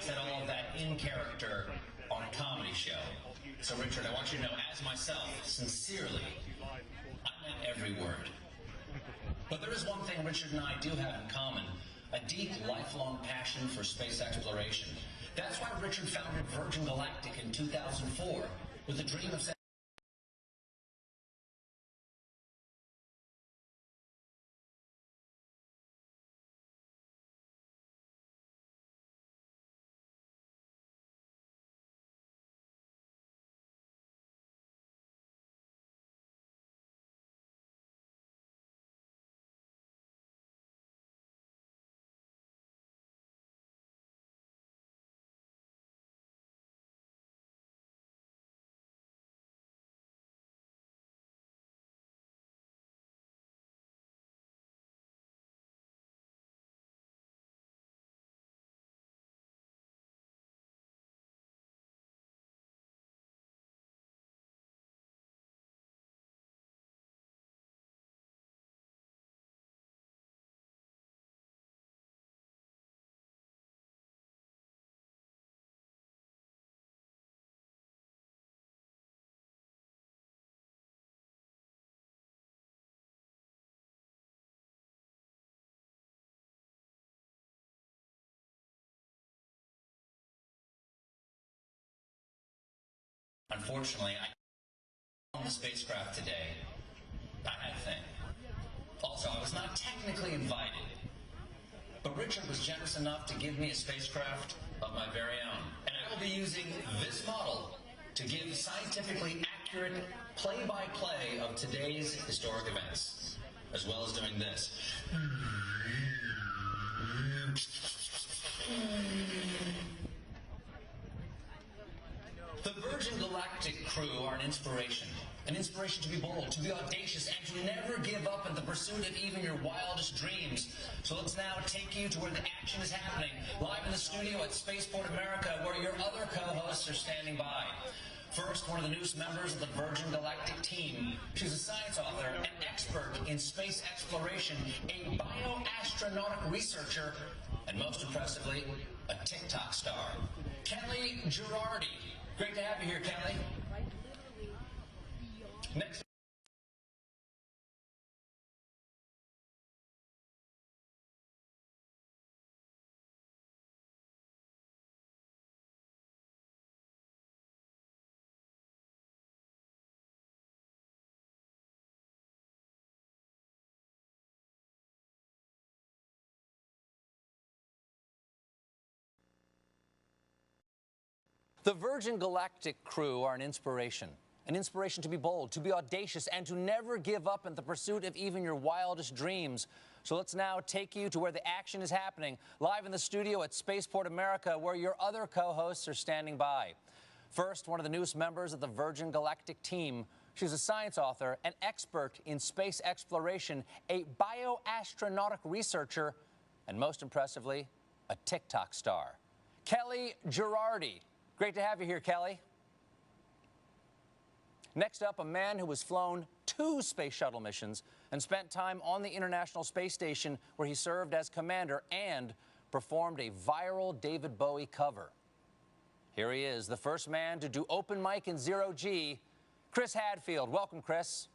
said all of that in character on a comedy show. So, Richard, I want you to know, as myself, sincerely, I meant every word. But there is one thing Richard and I do have in common, a deep, lifelong passion for space exploration. That's why Richard founded Virgin Galactic in 2004 with the dream of Unfortunately, I on the spacecraft today. I had a thing. Also, I was not technically invited, but Richard was generous enough to give me a spacecraft of my very own. And I will be using this model to give scientifically accurate play-by-play of today's historic events, as well as doing this. The Virgin Galactic crew are an inspiration to be bold, to be audacious, and to never give up in the pursuit of even your wildest dreams. So let's now take you to where the action is happening, live in the studio at Spaceport America, where your other co-hosts are standing by. First, one of the newest members of the Virgin Galactic team. She's a science author, an expert in space exploration, a bioastronautic researcher, and most impressively, a TikTok star. Kelly Girardi. Great to have you here, Kelly. Next. The Virgin Galactic crew are an inspiration to be bold, to be audacious, and to never give up in the pursuit of even your wildest dreams. So let's now take you to where the action is happening, live in the studio at Spaceport America, where your other co-hosts are standing by. First, one of the newest members of the Virgin Galactic team. She's a science author, an expert in space exploration, a bioastronautic researcher, and most impressively, a TikTok star. Kelly Girardi. Great to have you here, Kelly. Next up, a man who has flown 2 space shuttle missions and spent time on the International Space Station, where he served as commander and performed a viral David Bowie cover. Here he is, the first man to do open mic in 0G, Chris Hadfield. Welcome, Chris.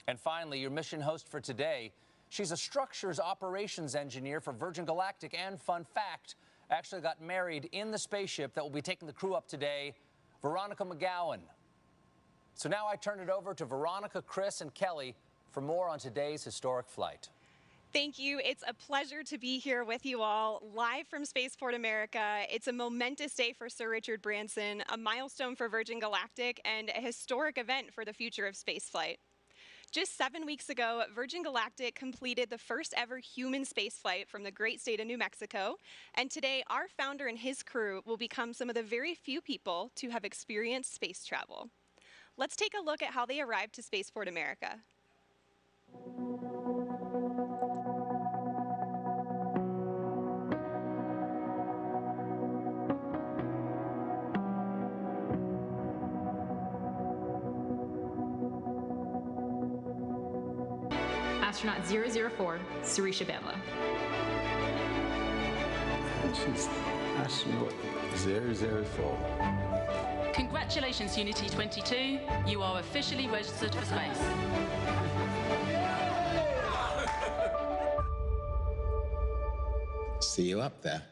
And finally, your mission host for today. She's a structures operations engineer for Virgin Galactic, and fun fact, actually got married in the spaceship that will be taking the crew up today, Veronica McGowan. So now I turn it over to Veronica, Chris, and Kelly for more on today's historic flight. Thank you. It's a pleasure to be here with you all, live from Spaceport America. It's a momentous day for Sir Richard Branson, a milestone for Virgin Galactic, and a historic event for the future of spaceflight. Just 7 weeks ago, Virgin Galactic completed the first ever human spaceflight from the great state of New Mexico. And today, our founder and his crew will become some of the very few people to have experienced space travel. Let's take a look at how they arrived to Spaceport America. Astronaut 004, Surisha Bamla. launch is astronaut 004. Congratulations, Unity 22. You are officially registered for space. See you up there.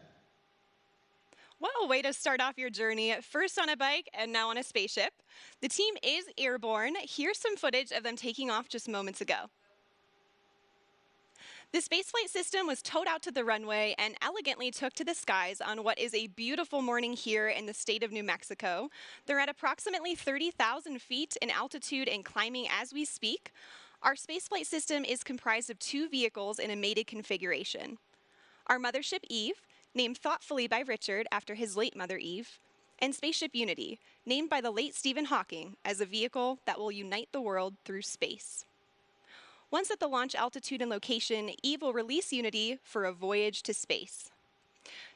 Well, way to start off your journey. First on a bike and now on a spaceship. The team is airborne. Here's some footage of them taking off just moments ago. The spaceflight system was towed out to the runway and elegantly took to the skies on what is a beautiful morning here in the state of New Mexico. They're at approximately 30,000 feet in altitude and climbing as we speak. Our spaceflight system is comprised of 2 vehicles in a mated configuration. Our mothership Eve, named thoughtfully by Richard after his late mother Eve, and Spaceship Unity, named by the late Stephen Hawking as a vehicle that will unite the world through space. Once at the launch altitude and location, Eve will release Unity for a voyage to space.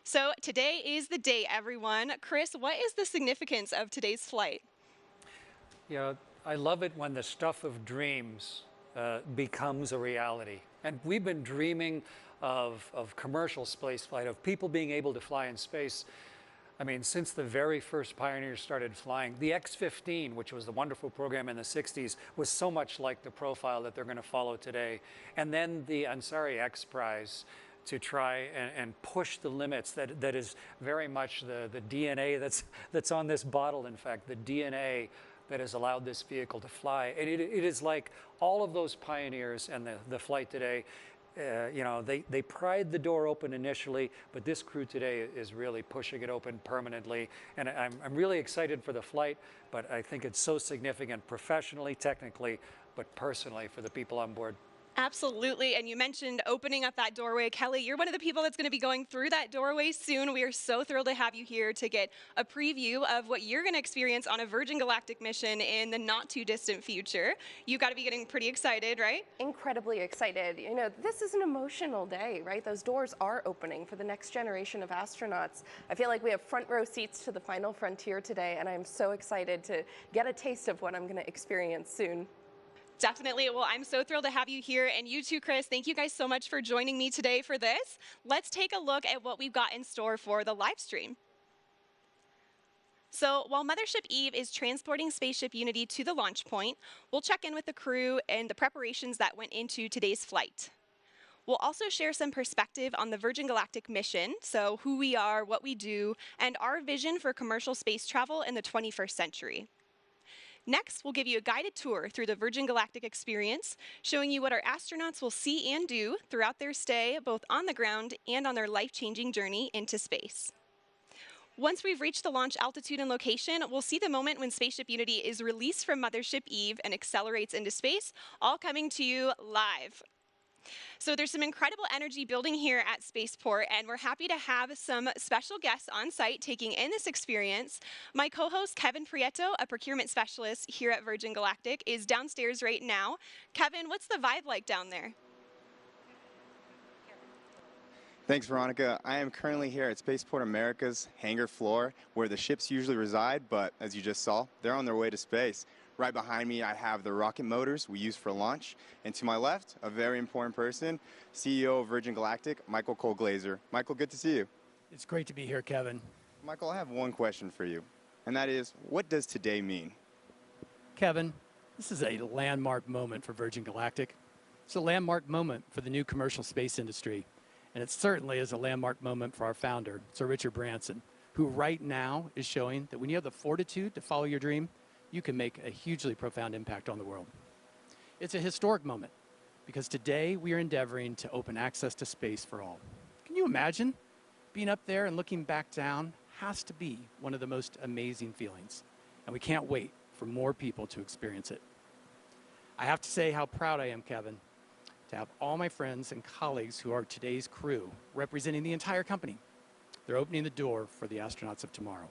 So today is the day, everyone. Chris, what is the significance of today's flight? You know, I love it when the stuff of dreams becomes a reality. And we've been dreaming of commercial spaceflight, of people being able to fly in space. I mean, since the very first pioneers started flying, the X-15, which was the wonderful program in the 60s, was so much like the profile that they're going to follow today. And then the Ansari X Prize to try and push the limits that is very much the DNA that's on this bottle, in fact, the DNA that has allowed this vehicle to fly. And it is like all of those pioneers and the flight today. You know, they pried the door open initially, but this crew today is really pushing it open permanently. And I'm really excited for the flight, but I think it's so significant professionally, technically, but personally for the people on board. Absolutely, and you mentioned opening up that doorway. Kelly, you're one of the people that's going to be going through that doorway soon. We are so thrilled to have you here to get a preview of what you're going to experience on a Virgin Galactic mission in the not too distant future. You've got to be getting pretty excited, right? Incredibly excited. You know, this is an emotional day, right? Those doors are opening for the next generation of astronauts. I feel like we have front row seats to the final frontier today, and I'm so excited to get a taste of what I'm going to experience soon. Definitely. Well, I'm so thrilled to have you here. And you too, Chris. Thank you guys so much for joining me today for this. Let's take a look at what we've got in store for the live stream. So while Mothership Eve is transporting Spaceship Unity to the launch point, we'll check in with the crew and the preparations that went into today's flight. We'll also share some perspective on the Virgin Galactic mission, so who we are, what we do, and our vision for commercial space travel in the 21st century. Next, we'll give you a guided tour through the Virgin Galactic experience, showing you what our astronauts will see and do throughout their stay, both on the ground and on their life-changing journey into space. Once we've reached the launch altitude and location, we'll see the moment when Spaceship Unity is released from Mothership Eve and accelerates into space, all coming to you live. So there's some incredible energy building here at Spaceport, and we're happy to have some special guests on site taking in this experience. My co-host, Kevin Prieto, a procurement specialist here at Virgin Galactic, is downstairs right now. Kevin, what's the vibe like down there? Thanks, Veronica. I am currently here at Spaceport America's hangar floor, where the ships usually reside, but as you just saw, they're on their way to space. Right behind me, I have the rocket motors we use for launch. And to my left, a very important person, CEO of Virgin Galactic, Michael Cole-Glazer. Michael, good to see you. It's great to be here, Kevin. Michael, I have one question for you, and that is, what does today mean? Kevin, this is a landmark moment for Virgin Galactic. It's a landmark moment for the new commercial space industry. And it certainly is a landmark moment for our founder, Sir Richard Branson, who right now is showing that when you have the fortitude to follow your dream, you can make a hugely profound impact on the world. It's a historic moment because today we are endeavoring to open access to space for all. Can you imagine? Being up there and looking back down has to be one of the most amazing feelings, and we can't wait for more people to experience it. I have to say how proud I am, Kevin, to have all my friends and colleagues who are today's crew representing the entire company. They're opening the door for the astronauts of tomorrow.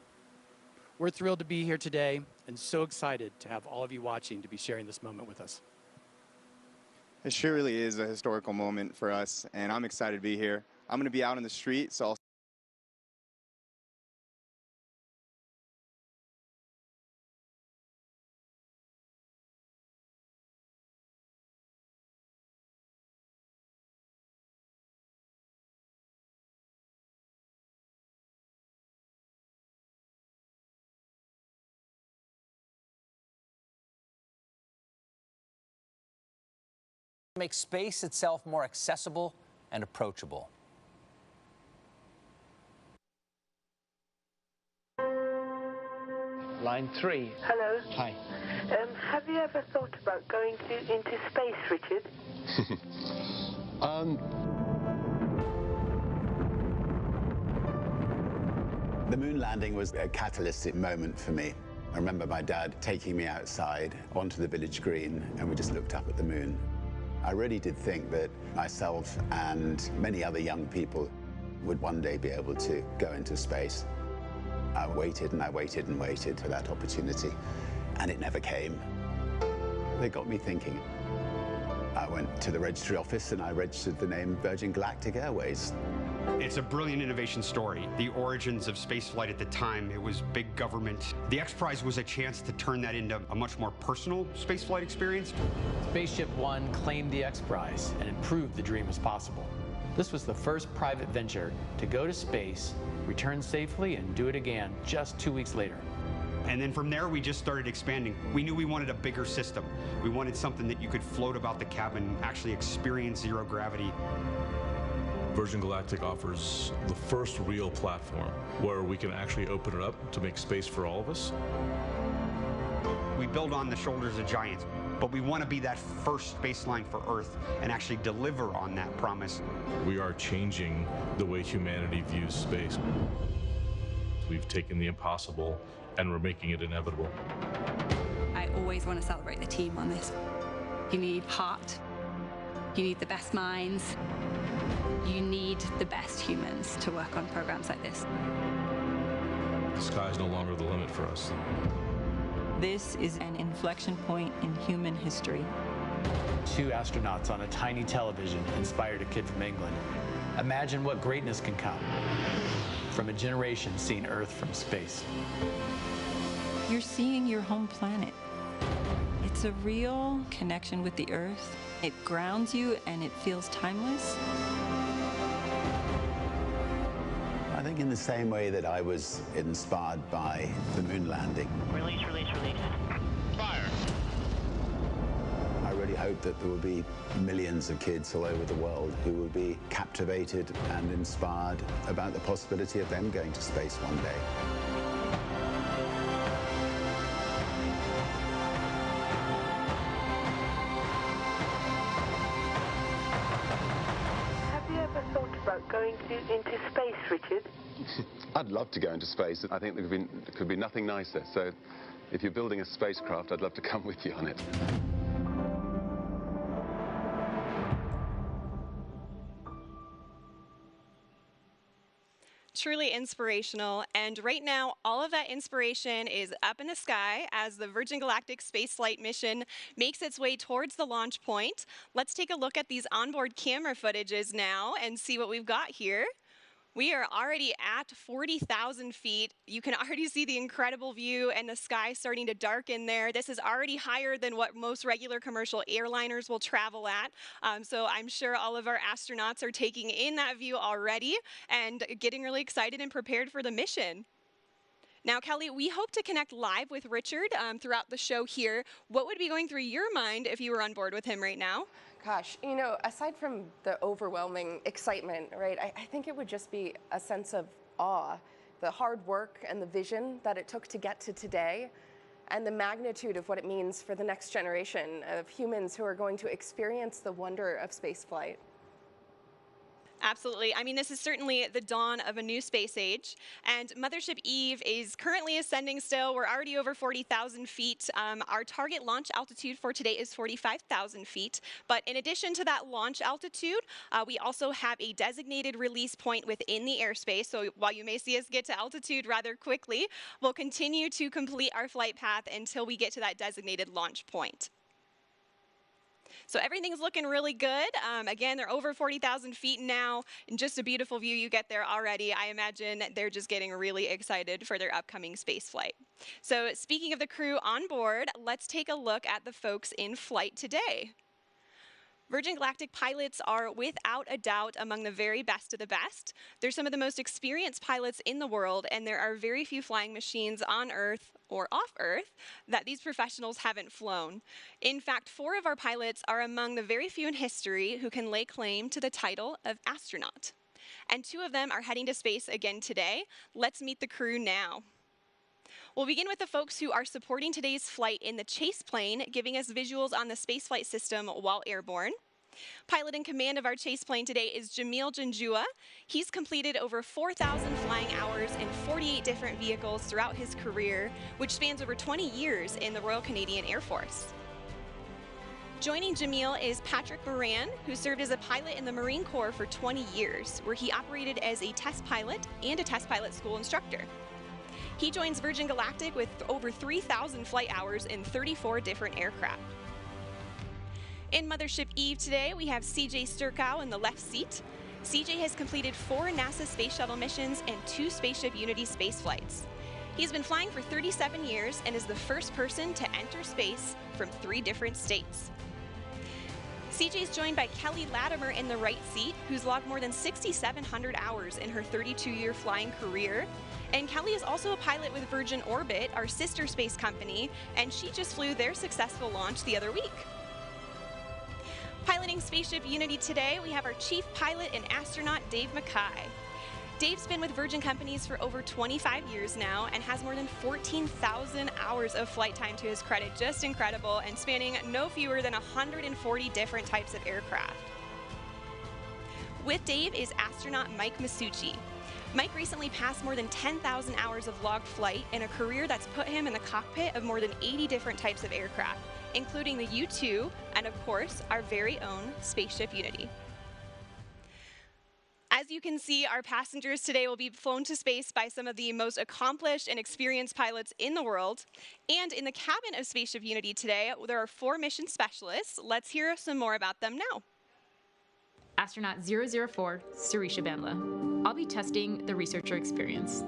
We're thrilled to be here today and so excited to have all of you watching to be sharing this moment with us. It sure really is a historical moment for us, and I'm excited to be here. I'm going to be out in the street, so I'll make space itself more accessible and approachable. Line 3. Hello. Hi. Have you ever thought about going into space, Richard? The moon landing was a catalytic moment for me. I remember my dad taking me outside onto the village green, and we just looked up at the moon. I really did think that myself and many other young people would one day be able to go into space. I waited and I waited and waited for that opportunity, and it never came. They got me thinking. I went to the registry office and I registered the name Virgin Galactic Airways. It's a brilliant innovation story. The origins of spaceflight at the time, it was big government. The X Prize was a chance to turn that into a much more personal spaceflight experience. Spaceship One claimed the X Prize, and it proved the dream was possible. This was the first private venture to go to space, return safely, and do it again just 2 weeks later. And then from there, we just started expanding. We knew we wanted a bigger system. We wanted something that you could float about the cabin, actually experience zero gravity. Virgin Galactic offers the first real platform where we can actually open it up to make space for all of us. We build on the shoulders of giants, but we want to be that first baseline for Earth and actually deliver on that promise. We are changing the way humanity views space. We've taken the impossible and we're making it inevitable. I always want to celebrate the team on this. You need heart. You need the best minds. You need the best humans to work on programs like this. The sky's no longer the limit for us. This is an inflection point in human history. 2 astronauts on a tiny television inspired a kid from England. Imagine what greatness can come from a generation seeing Earth from space. You're seeing your home planet. It's a real connection with the Earth. It grounds you and it feels timeless. I think in the same way that I was inspired by the moon landing. Release. Fire! I really hope that there will be millions of kids all over the world who will be captivated and inspired about the possibility of them going to space one day. Have you ever thought about going into space, Richard? I'd love to go into space. I think there could be nothing nicer. So if you're building a spacecraft, I'd love to come with you on it. Truly inspirational, and right now all of that inspiration is up in the sky as the Virgin Galactic spaceflight mission makes its way towards the launch point. Let's take a look at these onboard camera footages now and see what we've got here. We are already at 40,000 feet. You can already see the incredible view and the sky starting to darken there. This is already higher than what most regular commercial airliners will travel at. So I'm sure all of our astronauts are taking in that view already and getting really excited and prepared for the mission. Now, Kelly, we hope to connect live with Richard throughout the show here. What would be going through your mind if you were on board with him right now? Gosh, you know, aside from the overwhelming excitement, right, I think it would just be a sense of awe, the hard work and the vision that it took to get to today, and the magnitude of what it means for the next generation of humans who are going to experience the wonder of spaceflight. Absolutely. I mean, this is certainly the dawn of a new space age, and Mothership Eve is currently ascending still. We're already over 40,000 feet. Our target launch altitude for today is 45,000 feet. But in addition to that launch altitude, we also have a designated release point within the airspace. So while you may see us get to altitude rather quickly, we'll continue to complete our flight path until we get to that designated launch point. So everything's looking really good. Again, they're over 40,000 feet now, and just a beautiful view you get there already. I imagine they're just getting really excited for their upcoming space flight. So speaking of the crew on board, let's take a look at the folks in flight today. Virgin Galactic pilots are without a doubt among the very best of the best. They're some of the most experienced pilots in the world, and there are very few flying machines on Earth or off Earth, that these professionals haven't flown. In fact, 4 of our pilots are among the very few in history who can lay claim to the title of astronaut. And 2 of them are heading to space again today. Let's meet the crew now. We'll begin with the folks who are supporting today's flight in the chase plane, giving us visuals on the spaceflight system while airborne. Pilot in command of our chase plane today is Jamil Janjua. He's completed over 4,000 flying hours in 48 different vehicles throughout his career, which spans over 20 years in the Royal Canadian Air Force. Joining Jamil is Patrick Moran, who served as a pilot in the Marine Corps for 20 years, where he operated as a test pilot and a test pilot school instructor. He joins Virgin Galactic with over 3,000 flight hours in 34 different aircraft. In Mothership Eve today, we have CJ Sturkow in the left seat. CJ has completed 4 NASA Space Shuttle missions and 2 Spaceship Unity space flights. He's been flying for 37 years and is the first person to enter space from 3 different states. CJ is joined by Kelly Latimer in the right seat, who's logged more than 6,700 hours in her 32-year flying career. And Kelly is also a pilot with Virgin Orbit, our sister space company, and she just flew their successful launch the other week. Piloting Spaceship Unity today, we have our chief pilot and astronaut, Dave Mackay. Dave's been with Virgin Companies for over 25 years now and has more than 14,000 hours of flight time to his credit. Just incredible, and spanning no fewer than 140 different types of aircraft. With Dave is astronaut Mike Masucci. Mike recently passed more than 10,000 hours of logged flight in a career that's put him in the cockpit of more than 80 different types of aircraft, including the U-2 and, of course, our very own Spaceship Unity. As you can see, our passengers today will be flown to space by some of the most accomplished and experienced pilots in the world. And in the cabin of Spaceship Unity today, there are 4 mission specialists. Let's hear some more about them now. Astronaut 004, Sarisha Bandla. I'll be testing the researcher experience.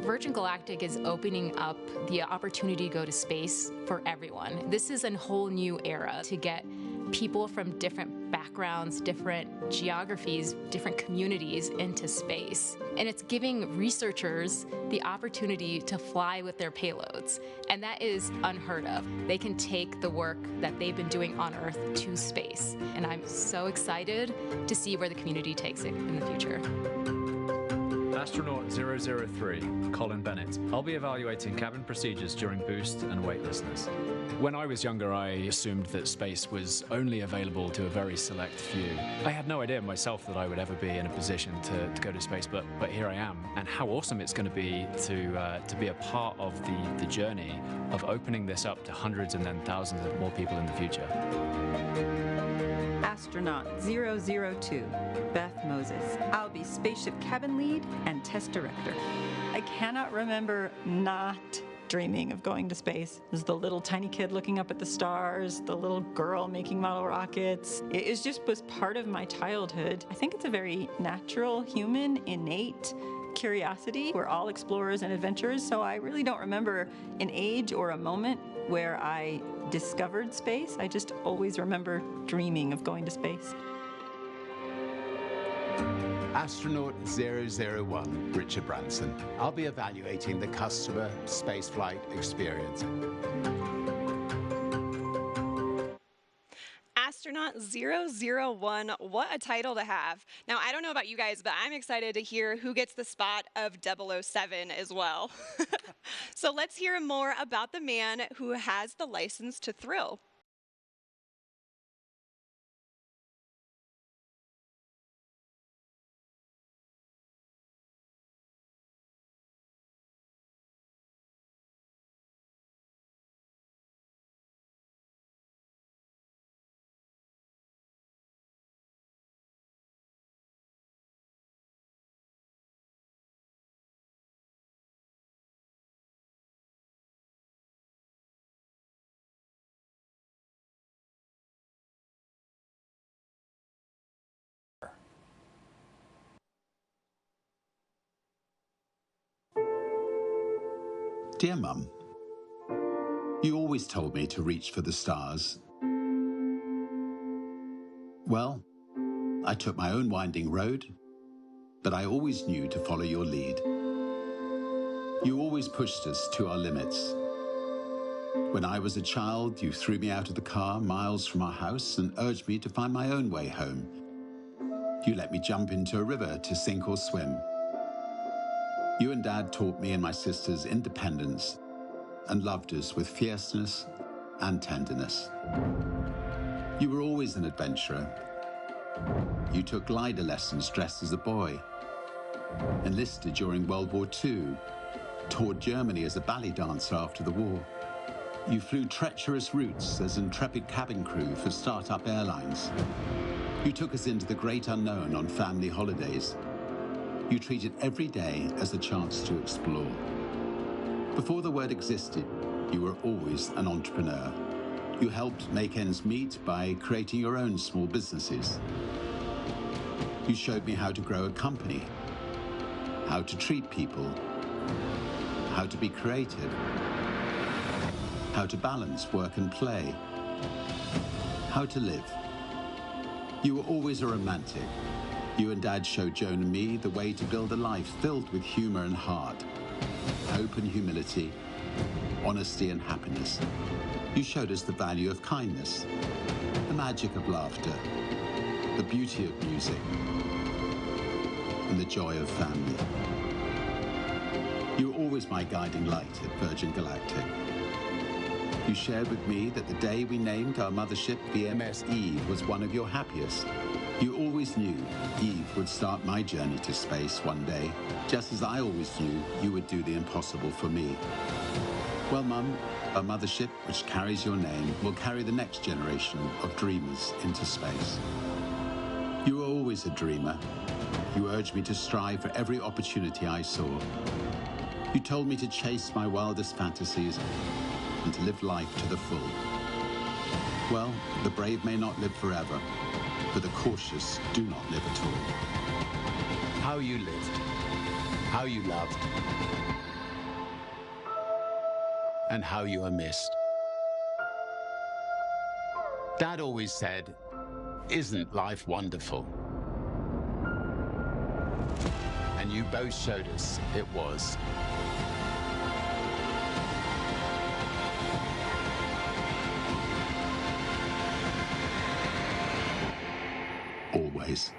Virgin Galactic is opening up the opportunity to go to space for everyone. This is a whole new era to get people from different backgrounds, different geographies, different communities into space. And it's giving researchers the opportunity to fly with their payloads. And that is unheard of. They can take the work that they've been doing on Earth to space. And I'm so excited to see where the community takes it in the future. Astronaut 003, Colin Bennett. I'll be evaluating cabin procedures during boost and weightlessness. When I was younger, I assumed that space was only available to a very select few. I had no idea myself that I would ever be in a position to go to space, but here I am. And how awesome it's going to be a part of the journey of opening this up to hundreds and then thousands of more people in the future. Astronaut 002, Beth Moses. I'll be spaceship cabin lead and test director. I cannot remember not dreaming of going to space. There's the little tiny kid looking up at the stars, the little girl making model rockets. It was part of my childhood. I think it's a very natural, human, innate curiosity. We're all explorers and adventurers, so I really don't remember an age or a moment where I discovered space. I just always remember dreaming of going to space. Astronaut 001, Richard Branson. I'll be evaluating the customer spaceflight experience. Astronaut 001, what a title to have. Now, I don't know about you guys, but I'm excited to hear who gets the spot of 007 as well. So let's hear more about the man who has the license to thrill. Dear Mum, you always told me to reach for the stars. Well, I took my own winding road, but I always knew to follow your lead. You always pushed us to our limits, When I was a child, you threw me out of the car miles from our house and urged me to find my own way home. You let me jump into a river to sink or swim. You and Dad taught me and my sisters independence and loved us with fierceness and tenderness. You were always an adventurer. You took glider lessons dressed as a boy, enlisted during World War II, toured Germany as a ballet dancer after the war. You flew treacherous routes as intrepid cabin crew for start-up airlines. You took us into the great unknown on family holidays. You treated every day as a chance to explore. Before the word existed, you were always an entrepreneur. You helped make ends meet by creating your own small businesses. You showed me how to grow a company, how to treat people, how to be creative, how to balance work and play, how to live. You were always a romantic. You and Dad showed Joan and me the way to build a life filled with humor and heart, hope and humility, honesty and happiness. You showed us the value of kindness, the magic of laughter, the beauty of music, and the joy of family. You were always my guiding light at Virgin Galactic. You shared with me that the day we named our mothership VMS Eve was one of your happiest. You always knew Eve would start my journey to space one day, just as I always knew you would do the impossible for me. Well, Mum, our mothership, which carries your name, will carry the next generation of dreamers into space. You were always a dreamer. You urged me to strive for every opportunity I saw. You told me to chase my wildest fantasies and to live life to the full. Well, the brave may not live forever, but the cautious do not live at all. How you lived, how you loved, and how you are missed. Dad always said, "Isn't life wonderful?" And you both showed us it was. Always.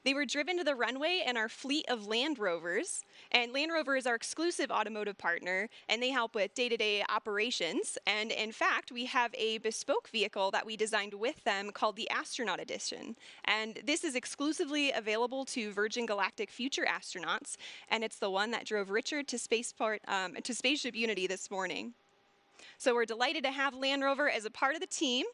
They were driven to the runway in our fleet of Land Rovers, and Land Rover is our exclusive automotive partner, and they help with day-to-day operations. And in fact, we have a bespoke vehicle that we designed with them called the Astronaut Edition. And this is exclusively available to Virgin Galactic future astronauts, and it's the one that drove Richard to Spaceship Unity this morning. So we're delighted to have Land Rover as a part of the team.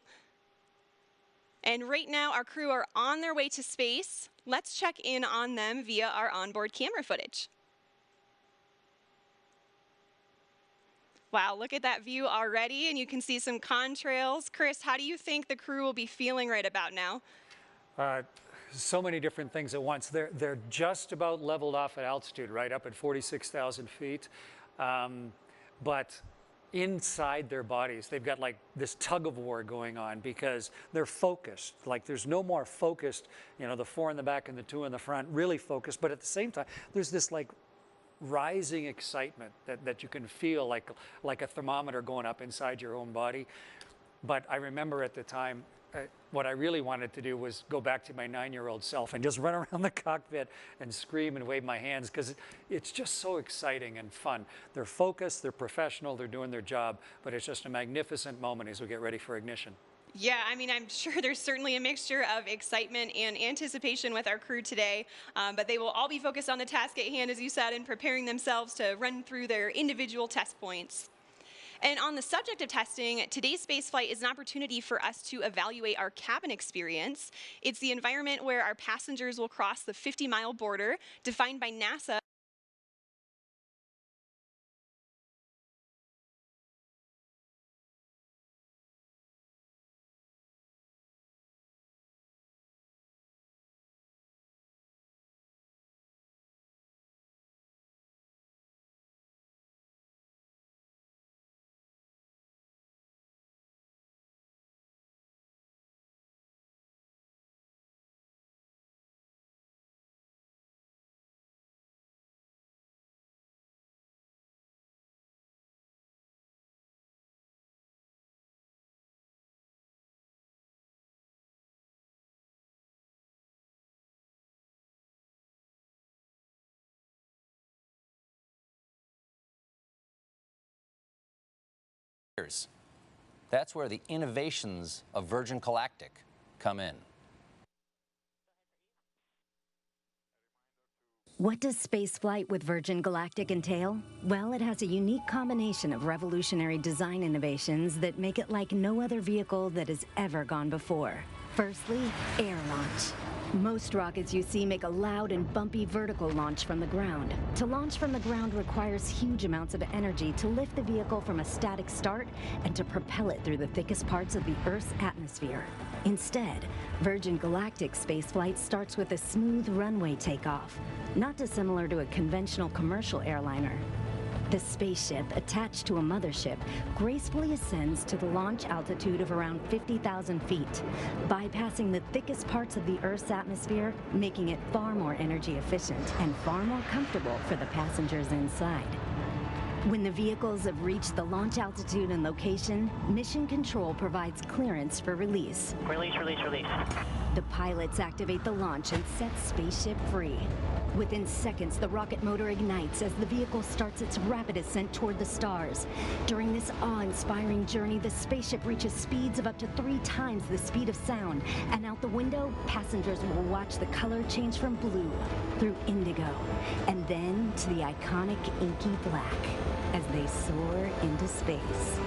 And right now, our crew are on their way to space. Let's check in on them via our onboard camera footage. Wow, look at that view already, and you can see some contrails. Chris, how do you think the crew will be feeling right about now? So many different things at once. They're just about leveled off at altitude, right up at 46,000 feet. But inside their bodies, they've got like this tug of war going on because they're focused. Like there's no more focused, you know, the 4 in the back and the 2 in the front, really focused. But at the same time, there's this like rising excitement that you can feel like a thermometer going up inside your own body. But I remember at the time, what I really wanted to do was go back to my 9-year-old self and just run around the cockpit and scream and wave my hands because it's just so exciting and fun. They're focused, they're professional, they're doing their job, but it's just a magnificent moment as we get ready for ignition. Yeah, I mean, I'm sure there's certainly a mixture of excitement and anticipation with our crew today, but they will all be focused on the task at hand, as you said, and preparing themselves to run through their individual test points. And on the subject of testing, today's spaceflight is an opportunity for us to evaluate our cabin experience. It's the environment where our passengers will cross the 50-mile border defined by NASA That's where the innovations of Virgin Galactic come in. What does spaceflight with Virgin Galactic entail? Well, it has a unique combination of revolutionary design innovations that make it like no other vehicle that has ever gone before. Firstly, air launch. Most rockets you see make a loud and bumpy vertical launch from the ground. To launch from the ground requires huge amounts of energy to lift the vehicle from a static start and to propel it through the thickest parts of the Earth's atmosphere. Instead, Virgin Galactic spaceflight starts with a smooth runway takeoff, not dissimilar to a conventional commercial airliner. The spaceship, attached to a mothership, gracefully ascends to the launch altitude of around 50,000 feet, bypassing the thickest parts of the Earth's atmosphere, making it far more energy efficient and far more comfortable for the passengers inside. When the vehicles have reached the launch altitude and location, Mission Control provides clearance for release. Release, release, release. The pilots activate the launch and set spaceship free. Within seconds, the rocket motor ignites as the vehicle starts its rapid ascent toward the stars. During this awe-inspiring journey, the spaceship reaches speeds of up to 3 times the speed of sound. And out the window, passengers will watch the color change from blue through indigo, and then to the iconic inky black as they soar into space.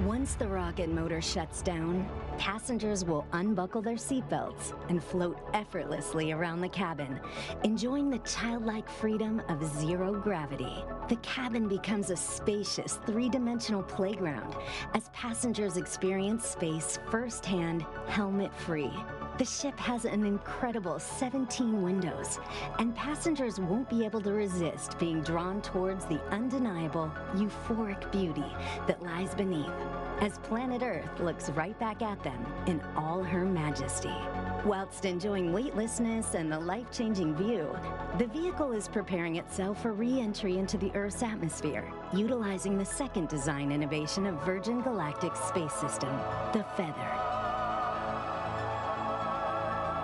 Once the rocket motor shuts down, passengers will unbuckle their seatbelts and float effortlessly around the cabin, enjoying the childlike freedom of zero gravity. The cabin becomes a spacious, 3-dimensional playground as passengers experience space firsthand, helmet-free. The ship has an incredible 17 windows, and passengers won't be able to resist being drawn towards the undeniable, euphoric beauty that lies beneath, as planet Earth looks right back at them in all her majesty. Whilst enjoying weightlessness and the life-changing view, the vehicle is preparing itself for re-entry into the Earth's atmosphere, utilizing the second design innovation of Virgin Galactic's space system, the Feather.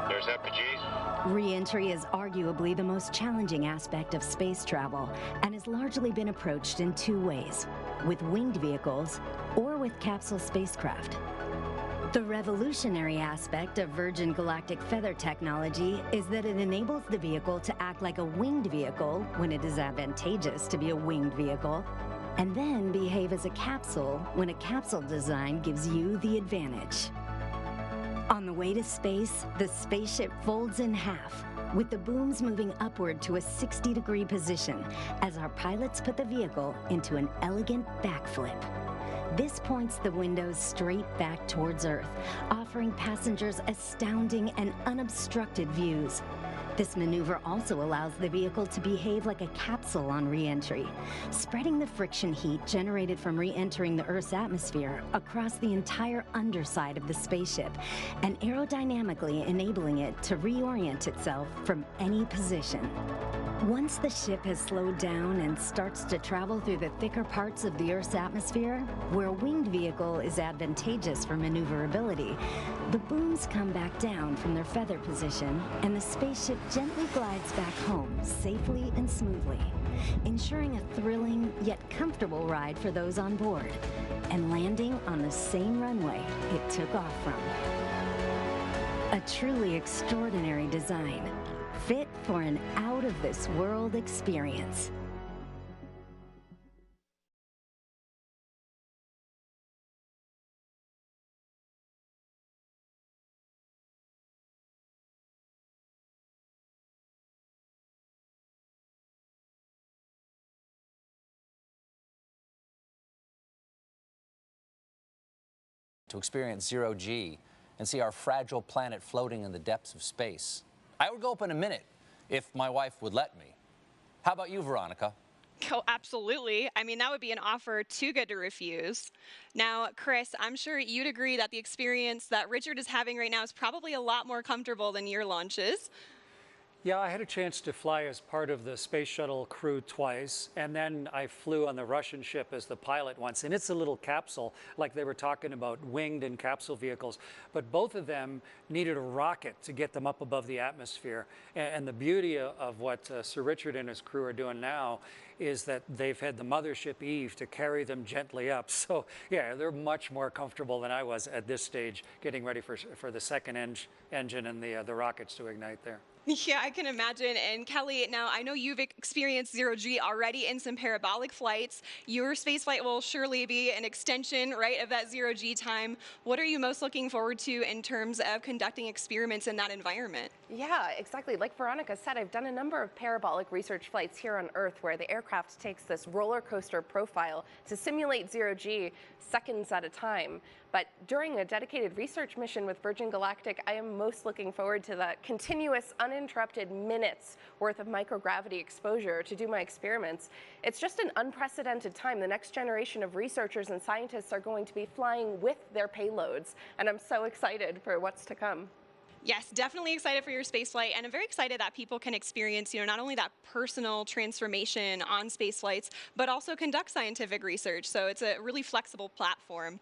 There's FPGs. Re-entry is arguably the most challenging aspect of space travel and has largely been approached in 2 ways, with winged vehicles or with capsule spacecraft. The revolutionary aspect of Virgin Galactic Feather technology is that it enables the vehicle to act like a winged vehicle when it is advantageous to be a winged vehicle, and then behave as a capsule when a capsule design gives you the advantage. On the way to space, the spaceship folds in half, with the booms moving upward to a 60-degree position as our pilots put the vehicle into an elegant backflip. This points the windows straight back towards Earth, offering passengers astounding and unobstructed views. This maneuver also allows the vehicle to behave like a capsule on re-entry, spreading the friction heat generated from re-entering the Earth's atmosphere across the entire underside of the spaceship, and aerodynamically enabling it to reorient itself from any position. Once the ship has slowed down and starts to travel through the thicker parts of the Earth's atmosphere, where a winged vehicle is advantageous for maneuverability, the booms come back down from their feather position, and the spaceship gently glides back home safely and smoothly, ensuring a thrilling yet comfortable ride for those on board, and landing on the same runway it took off from. A truly extraordinary design, fit for an out-of-this-world experience. To experience zero-G and see our fragile planet floating in the depths of space. I would go up in a minute if my wife would let me. How about you, Veronica? Oh, absolutely. I mean, that would be an offer too good to refuse. Now, Chris, I'm sure you'd agree that the experience that Richard is having right now is probably a lot more comfortable than your launches. Yeah, I had a chance to fly as part of the space shuttle crew twice, and then I flew on the Russian ship as the pilot once. And it's a little capsule, like they were talking about winged and capsule vehicles. But both of them needed a rocket to get them up above the atmosphere. And the beauty of what Sir Richard and his crew are doing now is that they've had the mothership Eve to carry them gently up. So yeah, they're much more comfortable than I was at this stage, getting ready for the second engine and the rockets to ignite there. Yeah, I can imagine. And Kelly, now I know you've experienced zero-G already in some parabolic flights. Your space flight will surely be an extension, right, of that zero-G time. What are you most looking forward to in terms of conducting experiments in that environment? Yeah, exactly. Like Veronica said, I've done a number of parabolic research flights here on Earth where the aircraft takes this roller coaster profile to simulate zero-G seconds at a time. But during a dedicated research mission with Virgin Galactic, I am most looking forward to that continuous, uninterrupted minutes worth of microgravity exposure to do my experiments. It's just an unprecedented time. The next generation of researchers and scientists are going to be flying with their payloads, and I'm so excited for what's to come. Yes, definitely excited for your space flight, and I'm very excited that people can experience, not only that personal transformation on space flights, but also conduct scientific research. So it's a really flexible platform.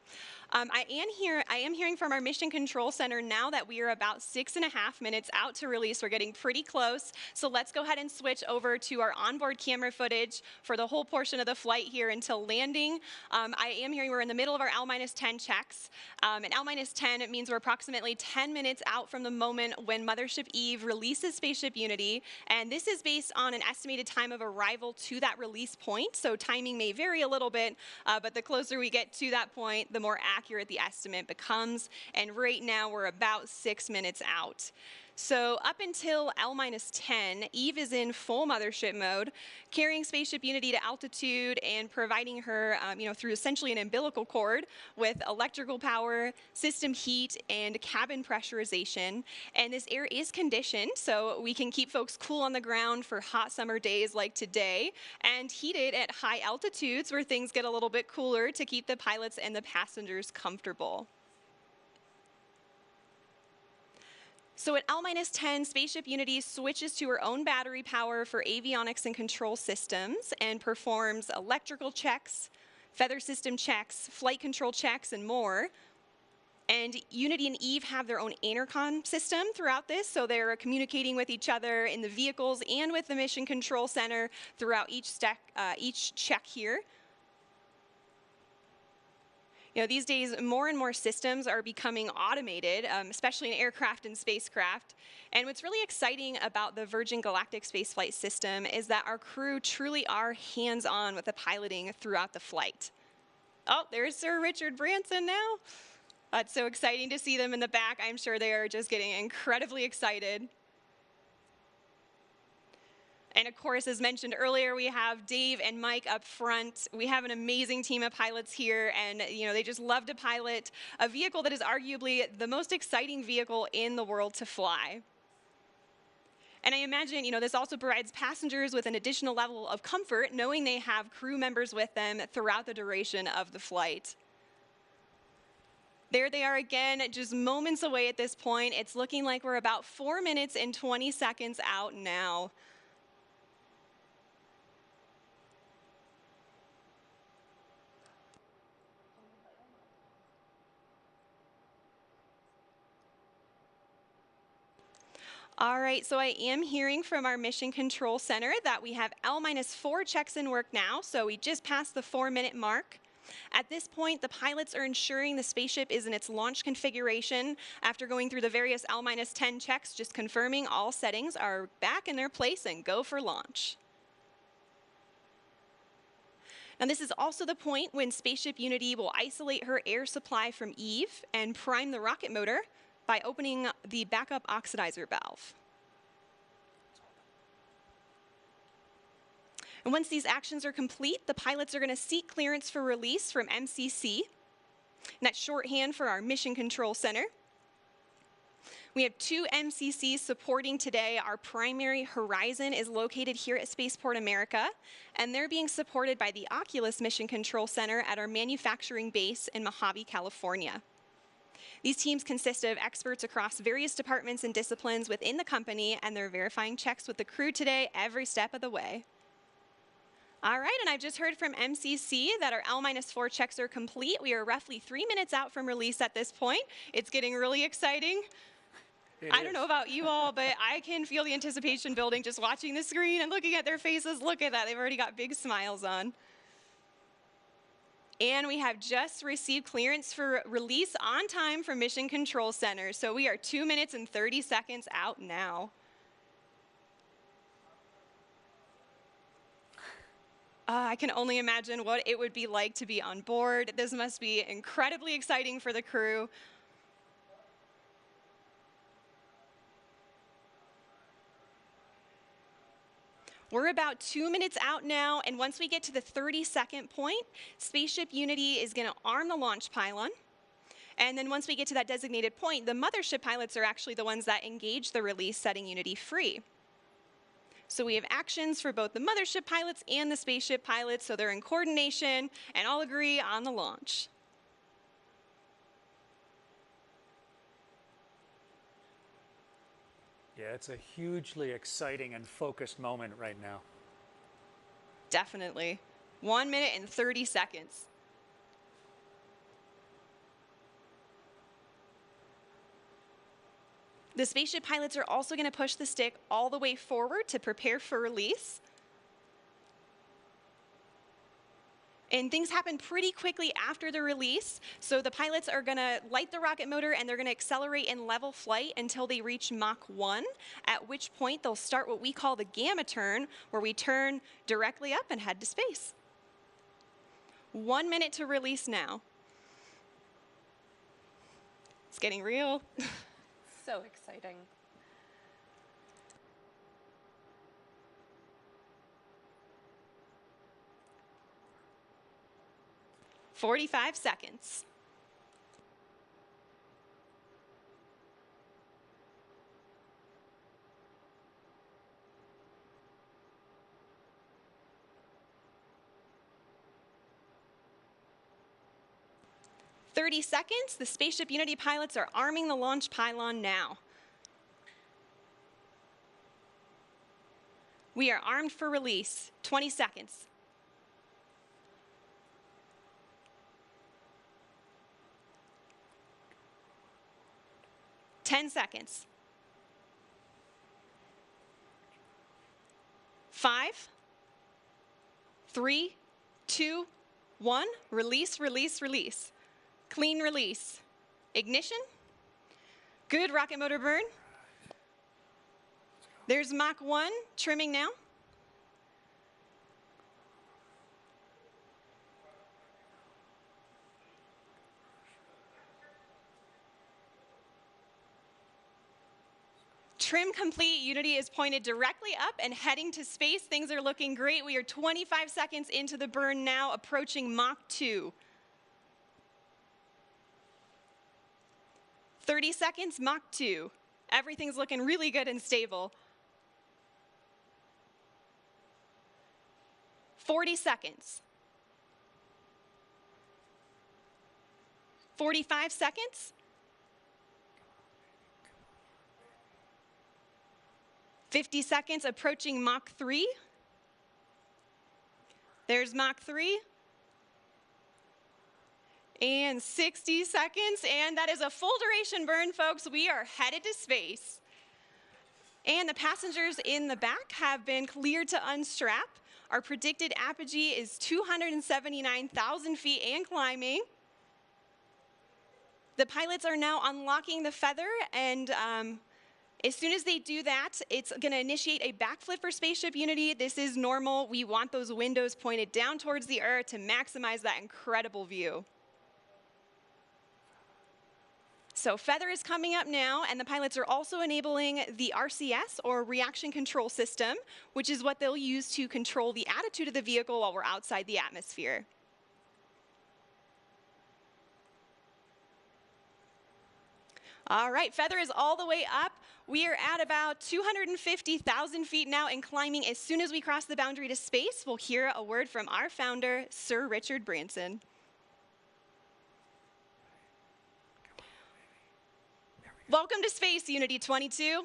I am hearing from our Mission Control Center now that we are about 6.5 minutes out to release. We're getting pretty close. So let's go ahead and switch over to our onboard camera footage for the whole portion of the flight here until landing. I am hearing we're in the middle of our L-10 checks. And L-10 means we're approximately 10 minutes out from the moment when Mothership Eve releases Spaceship Unity. And this is based on an estimated time of arrival to that release point. So timing may vary a little bit, but the closer we get to that point, the more accurate the estimate becomes. And right now we're about 6 minutes out. So up until L-10, Eve is in full mothership mode, carrying Spaceship Unity to altitude and providing her, through essentially an umbilical cord with electrical power, system heat, and cabin pressurization. And this air is conditioned, so we can keep folks cool on the ground for hot summer days like today, and heated at high altitudes where things get a little bit cooler to keep the pilots and the passengers comfortable. So at L-10, Spaceship Unity switches to her own battery power for avionics and control systems and performs electrical checks, feather system checks, flight control checks, and more. And Unity and Eve have their own intercom system throughout this, so they're communicating with each other in the vehicles and with the Mission Control Center throughout each check here. These days, more and more systems are becoming automated, especially in aircraft and spacecraft. And what's really exciting about the Virgin Galactic spaceflight system is that our crew truly are hands-on with the piloting throughout the flight. Oh, there's Sir Richard Branson now. It's so exciting to see them in the back. I'm sure they are just getting incredibly excited. And of course, as mentioned earlier, we have Dave and Mike up front. We have an amazing team of pilots here, and they just love to pilot a vehicle that is arguably the most exciting vehicle in the world to fly. And I imagine, this also provides passengers with an additional level of comfort, knowing they have crew members with them throughout the duration of the flight. There they are again, just moments away at this point. It's looking like we're about 4 minutes and 20 seconds out now. All right, so I am hearing from our Mission Control Center that we have L-4 checks in work now, so we just passed the 4-minute mark. At this point, the pilots are ensuring the spaceship is in its launch configuration after going through the various L-10 checks, just confirming all settings are back in their place and go for launch. Now, this is also the point when Spaceship Unity will isolate her air supply from Eve and prime the rocket motor by opening the backup oxidizer valve. And once these actions are complete, the pilots are going to seek clearance for release from MCC. And that's shorthand for our Mission Control Center. We have 2 MCCs supporting today. Our primary Horizon is located here at Spaceport America, and they're being supported by the Oculus Mission Control Center at our manufacturing base in Mojave, California. These teams consist of experts across various departments and disciplines within the company, and they're verifying checks with the crew today every step of the way. All right, and I've just heard from MCC that our L-4 checks are complete. We are roughly 3 minutes out from release at this point. It's getting really exciting. I don't know about you all, but I can feel the anticipation building just watching the screen and looking at their faces. Look at that, they've already got big smiles on. And we have just received clearance for release on time from Mission Control Center. So we are 2 minutes and 30 seconds out now. I can only imagine what it would be like to be on board. This must be incredibly exciting for the crew. We're about 2 minutes out now, and once we get to the 30-second point, Spaceship Unity is going to arm the launch pylon. And then once we get to that designated point, the mothership pilots are actually the ones that engage the release, setting Unity free. So we have actions for both the mothership pilots and the spaceship pilots, so they're in coordination and all agree on the launch. Yeah, it's a hugely exciting and focused moment right now. Definitely. 1 minute and 30 seconds. The spaceship pilots are also going to push the stick all the way forward to prepare for release. And things happen pretty quickly after the release. So the pilots are going to light the rocket motor and they're going to accelerate in level flight until they reach Mach 1, at which point they'll start what we call the gamma turn, where we turn directly up and head to space. 1 minute to release now. It's getting real. So exciting. "45 seconds. "30 seconds. The Spaceship Unity pilots are arming the launch pylon now. We are armed for release. 20 seconds. "10 seconds. 5, 3, 2, 1. Release, release, release. Clean release. Ignition. Good rocket motor burn. There's Mach 1 trimming now. Trim complete. Unity is pointed directly up and heading to space. Things are looking great. We are 25 seconds into the burn now, approaching Mach 2. 30 seconds, Mach 2. Everything's looking really good and stable. 40 seconds. 45 seconds. 50 seconds, approaching Mach 3. There's Mach 3. And 60 seconds, and that is a full duration burn, folks. We are headed to space. And the passengers in the back have been cleared to unstrap. Our predicted apogee is 279,000 feet and climbing. The pilots are now unlocking the feather, and as soon as they do that, it's going to initiate a backflip for Spaceship Unity. This is normal. We want those windows pointed down towards the Earth to maximize that incredible view. So feather is coming up now, and the pilots are also enabling the RCS, or reaction control system, which is what they'll use to control the attitude of the vehicle while we're outside the atmosphere. All right, feather is all the way up. We are at about 250,000 feet now and climbing. As soon as we cross the boundary to space, we'll hear a word from our founder, Sir Richard Branson. Welcome to Space, Unity 22.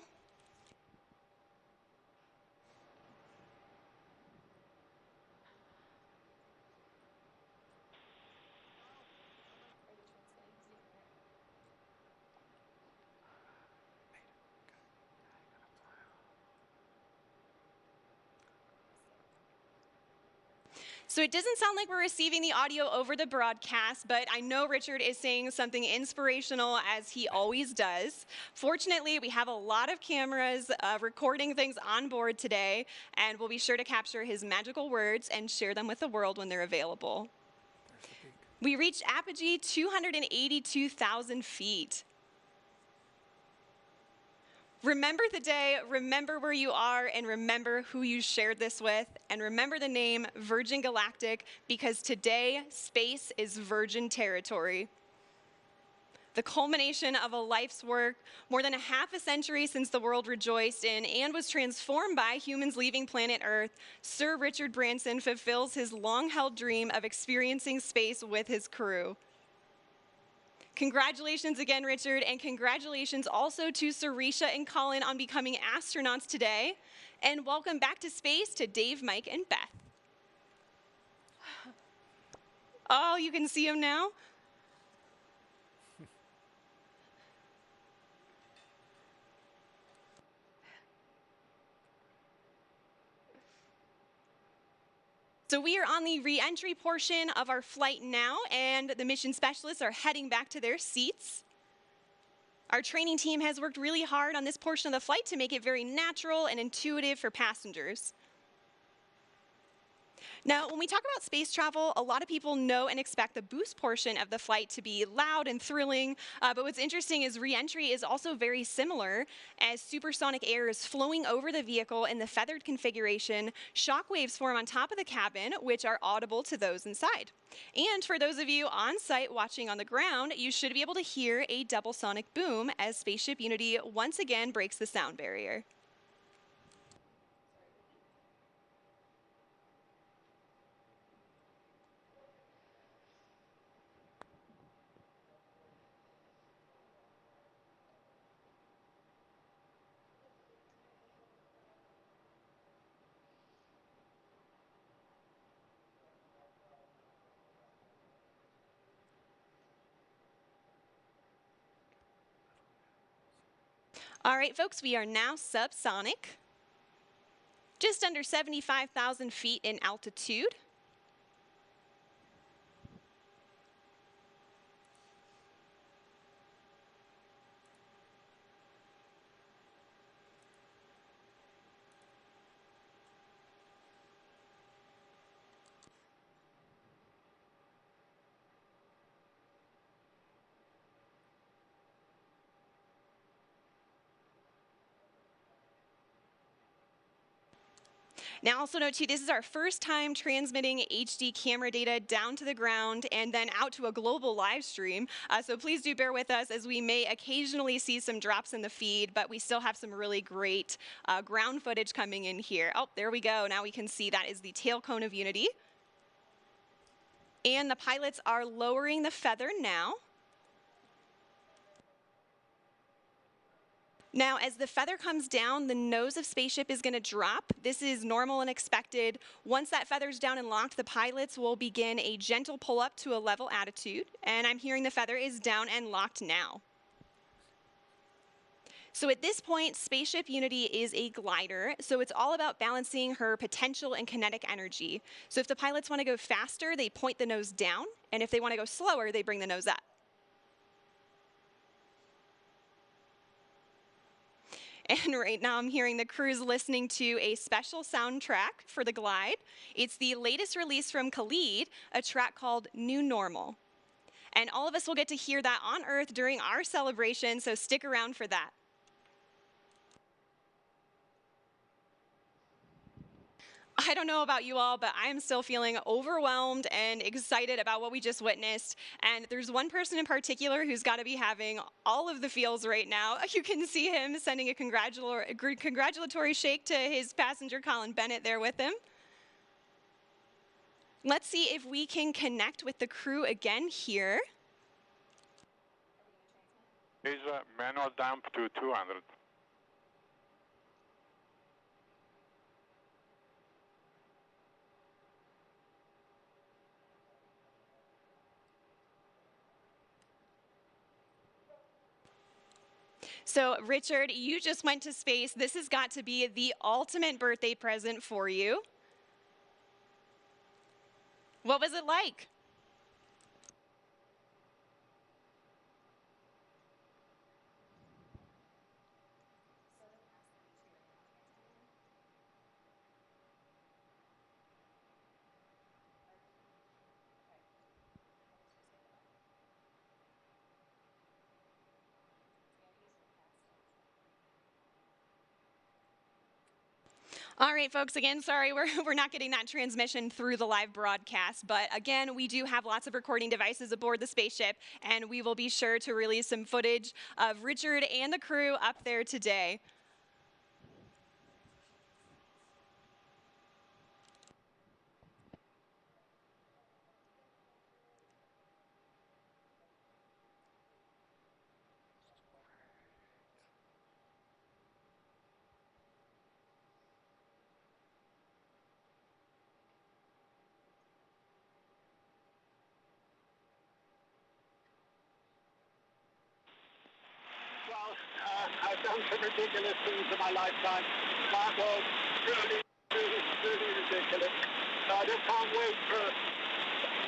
So it doesn't sound like we're receiving the audio over the broadcast, but I know Richard is saying something inspirational, as he always does. Fortunately, we have a lot of cameras recording things on board today, and we'll be sure to capture his magical words and share them with the world when they're available. We reached apogee 282,000 feet. Remember the day, remember where you are, and remember who you shared this with, and remember the name Virgin Galactic, because today, space is virgin territory. The culmination of a life's work, more than a half a century since the world rejoiced in and was transformed by humans leaving planet Earth, Sir Richard Branson fulfills his long-held dream of experiencing space with his crew. Congratulations again, Richard, and congratulations also to Sarisha and Colin on becoming astronauts today. And welcome back to space to Dave, Mike, and Beth. Oh, you can see them now? So we are on the re-entry portion of our flight now, and the mission specialists are heading back to their seats. Our training team has worked really hard on this portion of the flight to make it very natural and intuitive for passengers. Now, when we talk about space travel, a lot of people know and expect the boost portion of the flight to be loud and thrilling, but what's interesting is re-entry is also very similar, as supersonic air is flowing over the vehicle in the feathered configuration. Shock waves form on top of the cabin, which are audible to those inside. And for those of you on site watching on the ground, you should be able to hear a double sonic boom as Spaceship Unity once again breaks the sound barrier. All right, folks, we are now subsonic, just under 75,000 feet in altitude. Now also note too, this is our first time transmitting HD camera data down to the ground and then out to a global live stream. So please do bear with us, as we may occasionally see some drops in the feed, but we still have some really great ground footage coming in here. Oh, there we go. Now we can see that is the tail cone of Unity. And the pilots are lowering the feather now. Now, as the feather comes down, the nose of Spaceship is going to drop. This is normal and expected. Once that feather's down and locked, the pilots will begin a gentle pull up to a level attitude. And I'm hearing the feather is down and locked now. So at this point, Spaceship Unity is a glider, so it's all about balancing her potential and kinetic energy. So if the pilots want to go faster, they point the nose down, and if they want to go slower, they bring the nose up. And right now I'm hearing the crew's listening to a special soundtrack for the glide. It's the latest release from Khalid, a track called New Normal. And all of us will get to hear that on Earth during our celebration, so stick around for that. I don't know about you all, but I am still feeling overwhelmed and excited about what we just witnessed. And there's one person in particular who's got to be having all of the feels right now. You can see him sending a congratulatory shake to his passenger, Colin Bennett, there with him. Let's see if we can connect with the crew again here. Is manual dump to 200. So, Richard, you just went to space. This has got to be the ultimate birthday present for you. What was it like? All right, folks, again, sorry, we're not getting that transmission through the live broadcast. But again, we do have lots of recording devices aboard the spaceship, and we will be sure to release some footage of Richard and the crew up there today. I've done some ridiculous things in my lifetime. That was really, really ridiculous. So I just can't wait for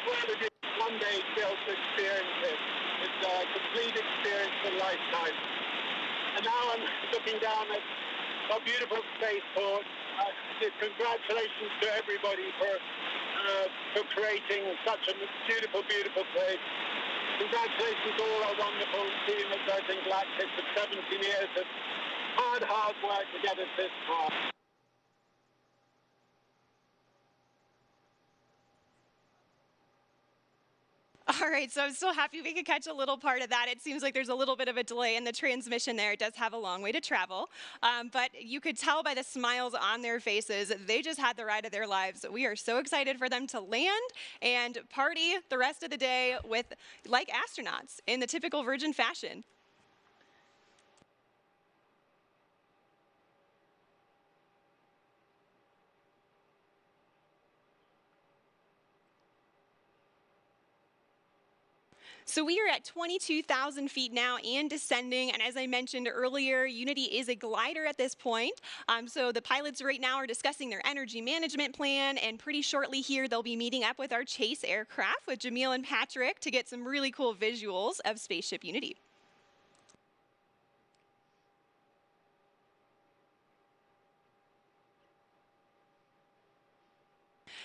whoever did one day to be able to experience it. It's a complete experience of a lifetime. And now I'm looking down at a beautiful spaceport. Congratulations to everybody for creating such a beautiful, beautiful place. Congratulations to all our wonderful team at Virgin Galactic for 17 years of hard work to get us this far. All right, so I'm still happy we could catch a little part of that. It seems like there's a little bit of a delay in the transmission there. It does have a long way to travel. But you could tell by the smiles on their faces, they just had the ride of their lives. We are so excited for them to land and party the rest of the day with, like astronauts, in the typical Virgin fashion. So we are at 22,000 feet now and descending. And as I mentioned earlier, Unity is a glider at this point. So the pilots right now are discussing their energy management plan. And pretty shortly here, they'll be meeting up with our chase aircraft with Jamil and Patrick to get some really cool visuals of Spaceship Unity.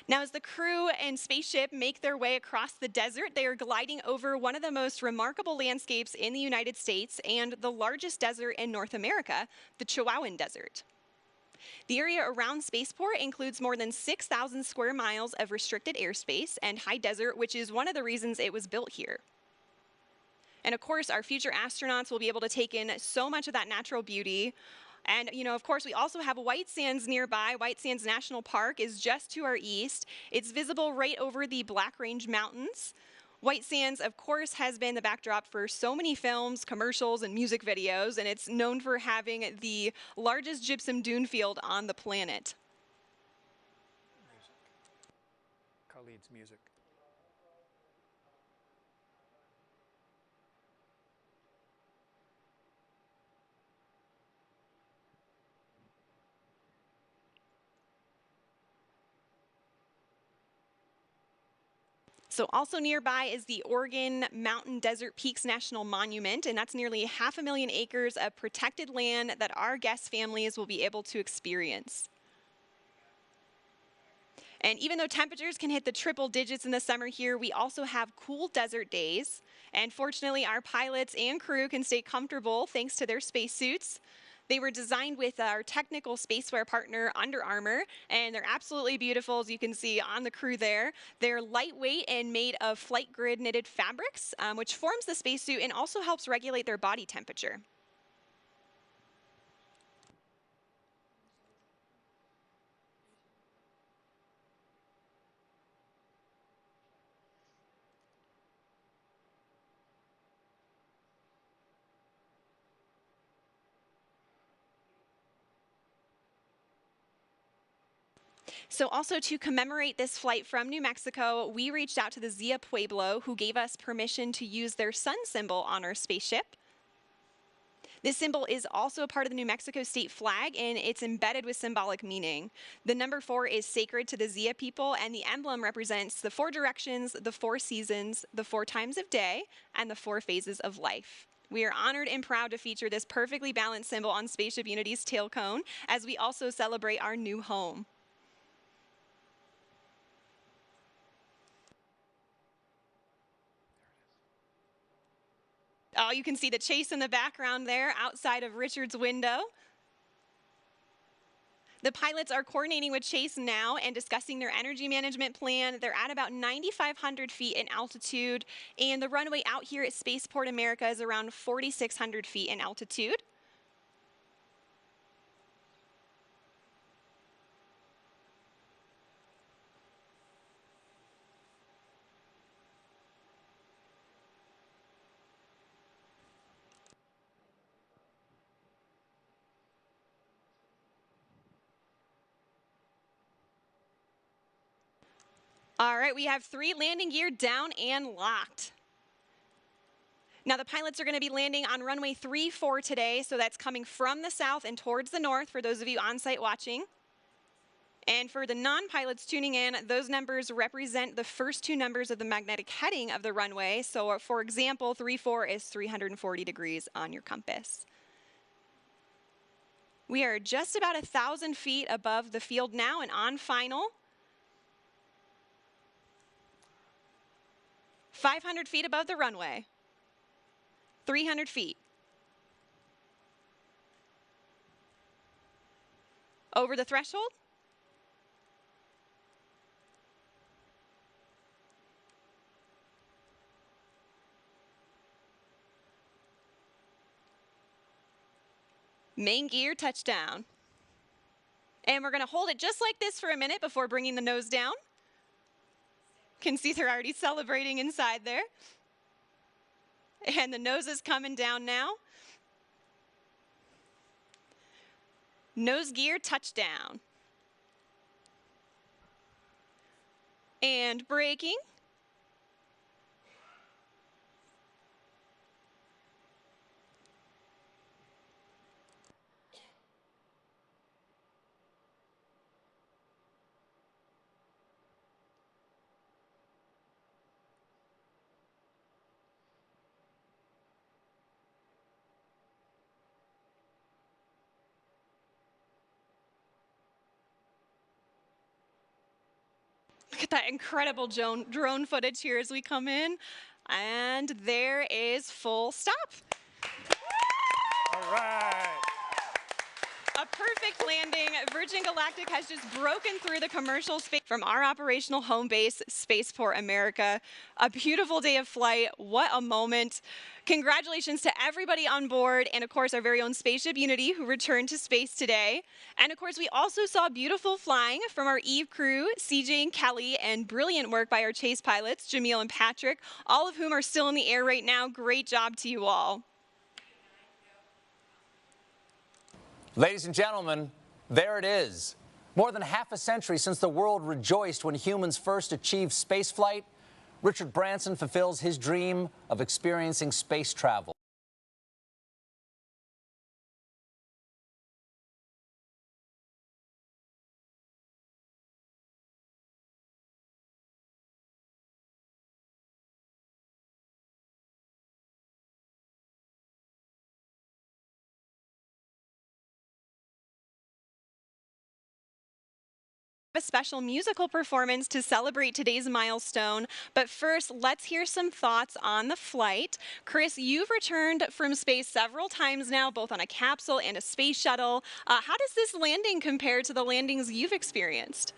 Now, as the crew and spaceship make their way across the desert, they are gliding over one of the most remarkable landscapes in the United States and the largest desert in North America, the Chihuahuan Desert. The area around Spaceport includes more than 6,000 square miles of restricted airspace and high desert, which is one of the reasons it was built here. And of course, our future astronauts will be able to take in so much of that natural beauty. And, you know, of course, we also have White Sands nearby. White Sands National Park is just to our east. It's visible right over the Black Range Mountains. White Sands, of course, has been the backdrop for so many films, commercials, and music videos, and it's known for having the largest gypsum dune field on the planet. Khalid's music. So also nearby is the Oregon Mountain Desert Peaks National Monument, and that's nearly 500,000 acres of protected land that our guest families will be able to experience. And even though temperatures can hit the triple digits in the summer here, we also have cool desert days. And fortunately, our pilots and crew can stay comfortable thanks to their spacesuits. They were designed with our technical spacewear partner, Under Armour, and they're absolutely beautiful, as you can see on the crew there. They're lightweight and made of flight grid knitted fabrics, which forms the spacesuit and also helps regulate their body temperature. So also to commemorate this flight from New Mexico, we reached out to the Zia Pueblo, who gave us permission to use their sun symbol on our spaceship. This symbol is also a part of the New Mexico state flag, and it's embedded with symbolic meaning. The number 4 is sacred to the Zia people, and the emblem represents the 4 directions, the 4 seasons, the 4 times of day, and the 4 phases of life. We are honored and proud to feature this perfectly balanced symbol on Spaceship Unity's tail cone, as we also celebrate our new home. Oh, you can see the chase in the background there outside of Richard's window. The pilots are coordinating with Chase now and discussing their energy management plan. They're at about 9,500 feet in altitude, and the runway out here at Spaceport America is around 4,600 feet in altitude. All right, we have 3 landing gear down and locked. Now the pilots are going to be landing on runway 34 today, so that's coming from the south and towards the north for those of you on site watching. And for the non-pilots tuning in, those numbers represent the first 2 numbers of the magnetic heading of the runway. So for example, 34 is 340 degrees on your compass. We are just about 1,000 feet above the field now and on final. 500 feet above the runway. 300 feet. Over the threshold. Main gear touchdown. And we're going to hold it just like this for a minute before bringing the nose down. Can see they're already celebrating inside there. And the nose is coming down now. Nose gear touchdown. And braking. Look at that incredible drone footage here as we come in. And there is full stop. All right. A perfect landing. Virgin Galactic has just broken through the commercial space from our operational home base, Spaceport America. A beautiful day of flight. What a moment. Congratulations to everybody on board, and of course our very own Spaceship Unity, who returned to space today. And of course we also saw beautiful flying from our Eve crew, CJ and Kelly, and brilliant work by our chase pilots, Jamil and Patrick, all of whom are still in the air right now. Great job to you all. Ladies and gentlemen, there it is. More than half a century since the world rejoiced when humans first achieved spaceflight, Richard Branson fulfills his dream of experiencing space travel. A special musical performance to celebrate today's milestone. But first, let's hear some thoughts on the flight. Chris, you've returned from space several times now, both on a capsule and a space shuttle. How does this landing compare to the landings you've experienced?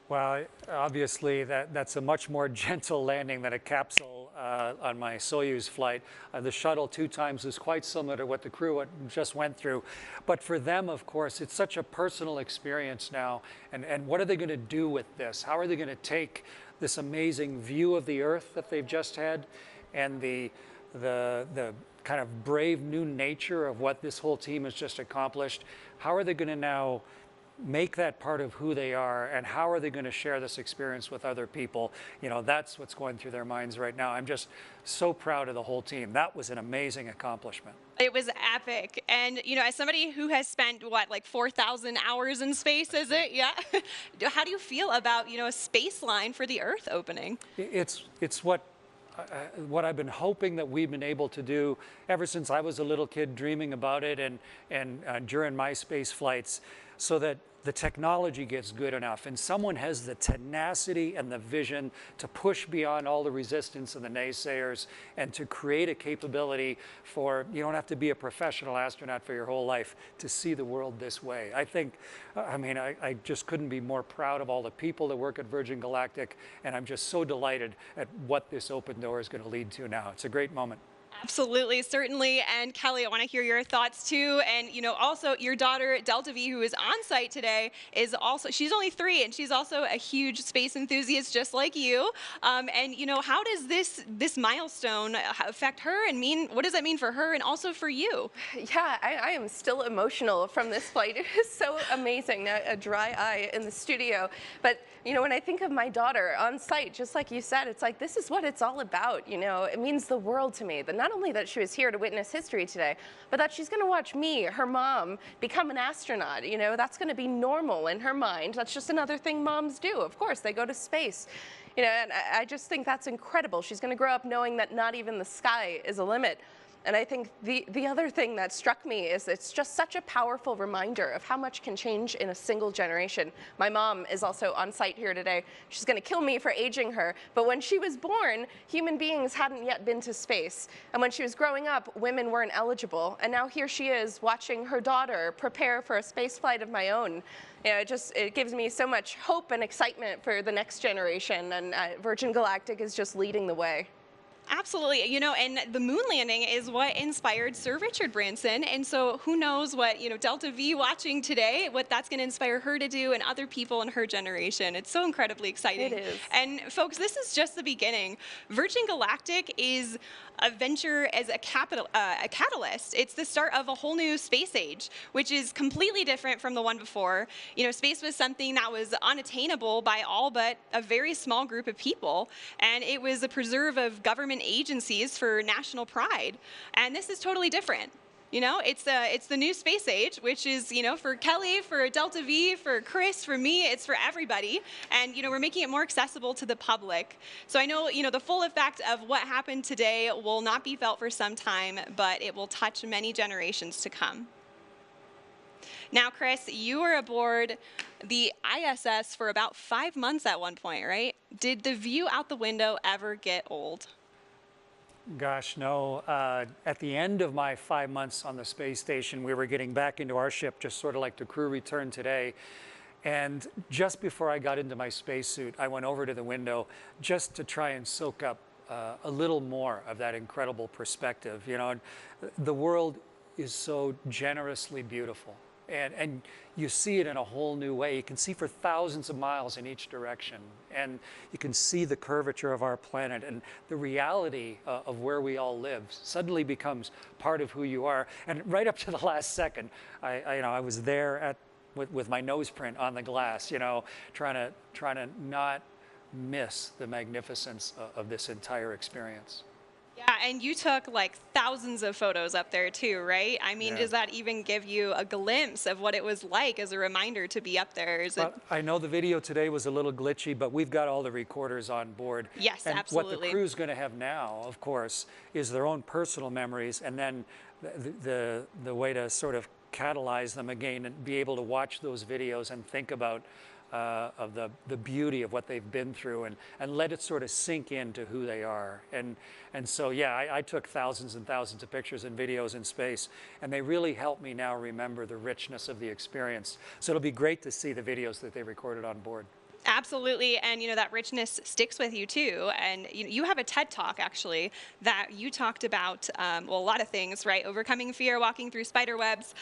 Well, obviously, that's a much more gentle landing than a capsule on my Soyuz flight. The shuttle 2 times is quite similar to what the crew just went through. But for them, of course, it's such a personal experience now. And what are they going to do with this? How are they going to take this amazing view of the Earth that they've just had and the kind of brave new nature of what this whole team has just accomplished? How are they going to now make that part of who they are, and how are they going to share this experience with other people? You know, that's what's going through their minds right now. I'm just so proud of the whole team. That was an amazing accomplishment. It was epic. And, you know, as somebody who has spent, what, like 4,000 hours in space, is it? Yeah. How do you feel about, you know, a space line for the Earth opening? It's what I've been hoping that we've been able to do ever since I was a little kid, dreaming about it, and during my space flights, so that the technology gets good enough and someone has the tenacity and the vision to push beyond all the resistance and the naysayers and to create a capability for, you don't have to be a professional astronaut for your whole life to see the world this way. I think, I just couldn't be more proud of all the people that work at Virgin Galactic, and I'm just so delighted at what this open door is going to lead to now. It's a great moment. Absolutely, certainly. And Kelly, I want to hear your thoughts too. And, you know, also your daughter, Delta V, who is on site today, is also, she's only 3, and she's also a huge space enthusiast just like you. And, you know, how does this milestone affect her and what does that mean for her and also for you? Yeah, I am still emotional from this flight. It is so amazing. A dry eye in the studio. But, you know, when I think of my daughter on site, just like you said, it's like, this is what it's all about. You know, it means the world to me. Not only that she was here to witness history today, but that she's going to watch me, her mom, become an astronaut. You know, that's going to be normal in her mind. That's just another thing moms do. Of course, they go to space. You know, and I just think that's incredible. She's going to grow up knowing that not even the sky is a limit. And I think the other thing that struck me is it's just such a powerful reminder of how much can change in a single generation. My mom is also on site here today. She's going to kill me for aging her, but when she was born, human beings hadn't yet been to space. And when she was growing up, women weren't eligible. And now here she is watching her daughter prepare for a space flight of my own. You know, it gives me so much hope and excitement for the next generation, and Virgin Galactic is just leading the way. Absolutely. You know, and the moon landing is what inspired Sir Richard Branson. And so who knows what, you know, Delta V watching today, what that's going to inspire her to do and other people in her generation. It's so incredibly exciting. It is. And folks, this is just the beginning. Virgin Galactic is a venture as a catalyst. It's the start of a whole new space age, which is completely different from the one before. You know, space was something that was unattainable by all but a very small group of people. And it was a preserve of government agencies for national pride. And this is totally different. You know, it's the new space age, which is, you know, for Kelly, for Delta V, for Chris, for me, it's for everybody. And, you know, we're making it more accessible to the public. So I know, you know, the full effect of what happened today will not be felt for some time, but it will touch many generations to come. Now, Chris, you were aboard the ISS for about 5 months at one point, right? Did the view out the window ever get old? Gosh, no. At the end of my 5 months on the space station, we were getting back into our ship, just sort of like the crew returned today. And just before I got into my spacesuit, I went over to the window just to try and soak up a little more of that incredible perspective. You know, the world is so generously beautiful. And you see it in a whole new way. You can see for thousands of miles in each direction. And you can see the curvature of our planet, and the reality of where we all live suddenly becomes part of who you are. And right up to the last second, I was there with my nose print on the glass, you know, trying to not miss the magnificence of this entire experience. Yeah, and you took like thousands of photos up there too, right? I mean, Yeah. Does that even give you a glimpse of what it was like as a reminder to be up there? Well, I know the video today was a little glitchy, but we've got all the recorders on board. Yes, and absolutely. What the crew's going to have now, of course, is their own personal memories, and then the way to sort of catalyze them again and be able to watch those videos and think about of the beauty of what they've been through, and let it sort of sink into who they are. And so, yeah, I took thousands and thousands of pictures and videos in space, and they really help me now remember the richness of the experience. So it'll be great to see the videos that they recorded on board. Absolutely, and you know that richness sticks with you too. And you have a TED Talk actually that you talked about, well, a lot of things, right? Overcoming fear, walking through spider webs,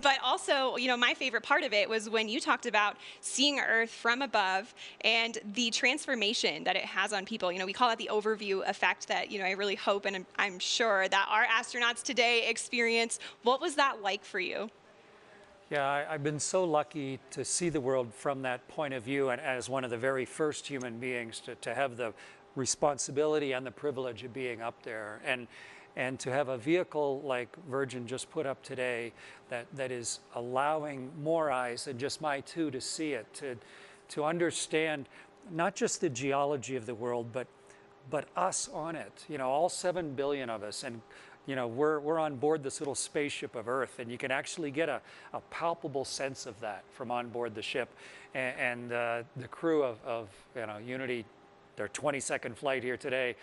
but also, you know, my favorite part of it was when you talked about seeing Earth from above and the transformation that it has on people. You know, we call it the overview effect that, you know, I really hope and I'm sure that our astronauts today experience. What was that like for you? Yeah, I've been so lucky to see the world from that point of view, and as one of the very first human beings to have the responsibility and the privilege of being up there, and to have a vehicle like Virgin just put up today that is allowing more eyes than just my two to see it, to understand not just the geology of the world, but us on it. You know, all 7 billion of us, and you know, we're on board this little spaceship of Earth, and you can actually get a palpable sense of that from on board the ship. And the crew of you know, Unity, their 22nd flight here today,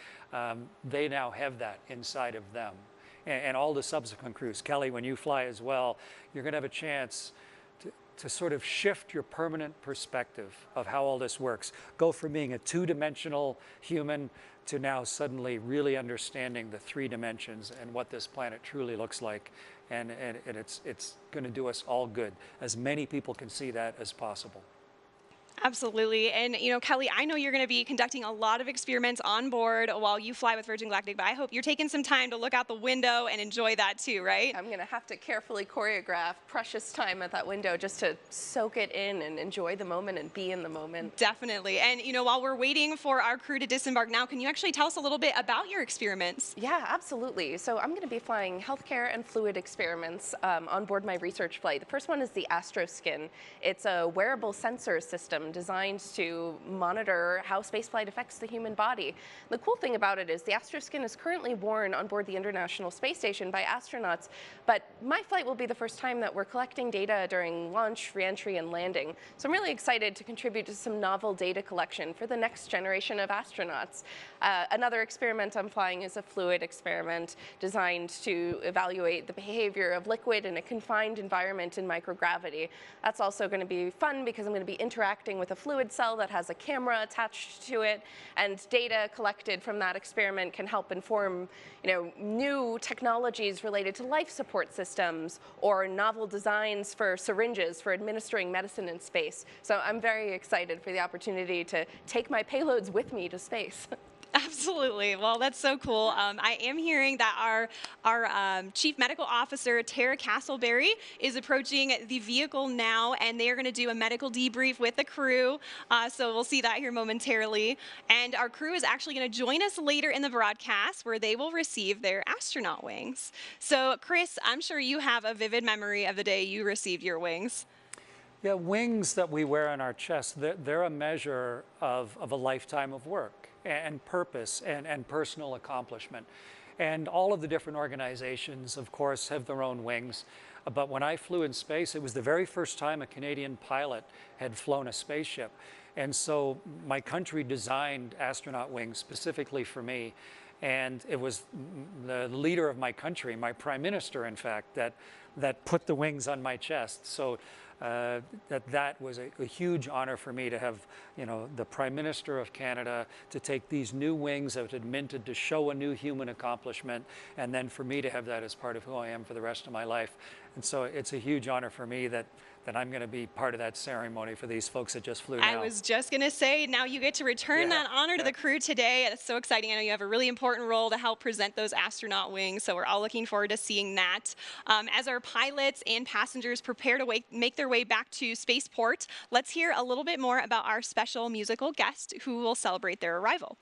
they now have that inside of them. And all the subsequent crews. Kelly, when you fly as well, you're going to have a chance to sort of shift your permanent perspective of how all this works. Go from being a two-dimensional human to now suddenly really understanding the 3 dimensions and what this planet truly looks like. And it's going to do us all good. As many people can see that as possible. Absolutely. And, you know, Kelly, I know you're going to be conducting a lot of experiments on board while you fly with Virgin Galactic, but I hope you're taking some time to look out the window and enjoy that too, right? I'm going to have to carefully choreograph precious time at that window just to soak it in and enjoy the moment and be in the moment. Definitely. And, you know, while we're waiting for our crew to disembark now, can you actually tell us a little bit about your experiments? Yeah, absolutely. So I'm going to be flying healthcare and fluid experiments on board my research flight. The first one is the AstroSkin. It's a wearable sensor system designed to monitor how spaceflight affects the human body. The cool thing about it is the AstroSkin is currently worn on board the International Space Station by astronauts, but my flight will be the first time that we're collecting data during launch, reentry, and landing. So I'm really excited to contribute to some novel data collection for the next generation of astronauts. Another experiment I'm flying is a fluid experiment designed to evaluate the behavior of liquid in a confined environment in microgravity. That's also going to be fun because I'm going to be interacting with a fluid cell that has a camera attached to it, and data collected from that experiment can help inform, you know, new technologies related to life support systems or novel designs for syringes for administering medicine in space. So I'm very excited for the opportunity to take my payloads with me to space. Absolutely. Well, that's so cool. I am hearing that our Chief Medical Officer, Tara Castleberry, is approaching the vehicle now, and they are going to do a medical debrief with the crew. So we'll see that here momentarily. And our crew is actually going to join us later in the broadcast, where they will receive their astronaut wings. So, Chris, I'm sure you have a vivid memory of the day you received your wings. Yeah, wings that we wear on our chest, they're a measure of a lifetime of work and purpose and personal accomplishment. And all of the different organizations, of course, have their own wings. But when I flew in space, it was the very first time a Canadian pilot had flown a spaceship. And so my country designed astronaut wings specifically for me. And it was the leader of my country, my prime minister, in fact, that put the wings on my chest. So that was a huge honor for me to have, you know, the Prime Minister of Canada to take these new wings that had minted to show a new human accomplishment, and then for me to have that as part of who I am for the rest of my life. And so it's a huge honor for me that I'm going to be part of that ceremony for these folks that just flew now. I was just going to say, now you get to return that honor to the crew today. It's so exciting. I know you have a really important role to help present those astronaut wings, so we're all looking forward to seeing that. As our pilots and passengers prepare to make their way back to spaceport, let's hear a little bit more about our special musical guest who will celebrate their arrival.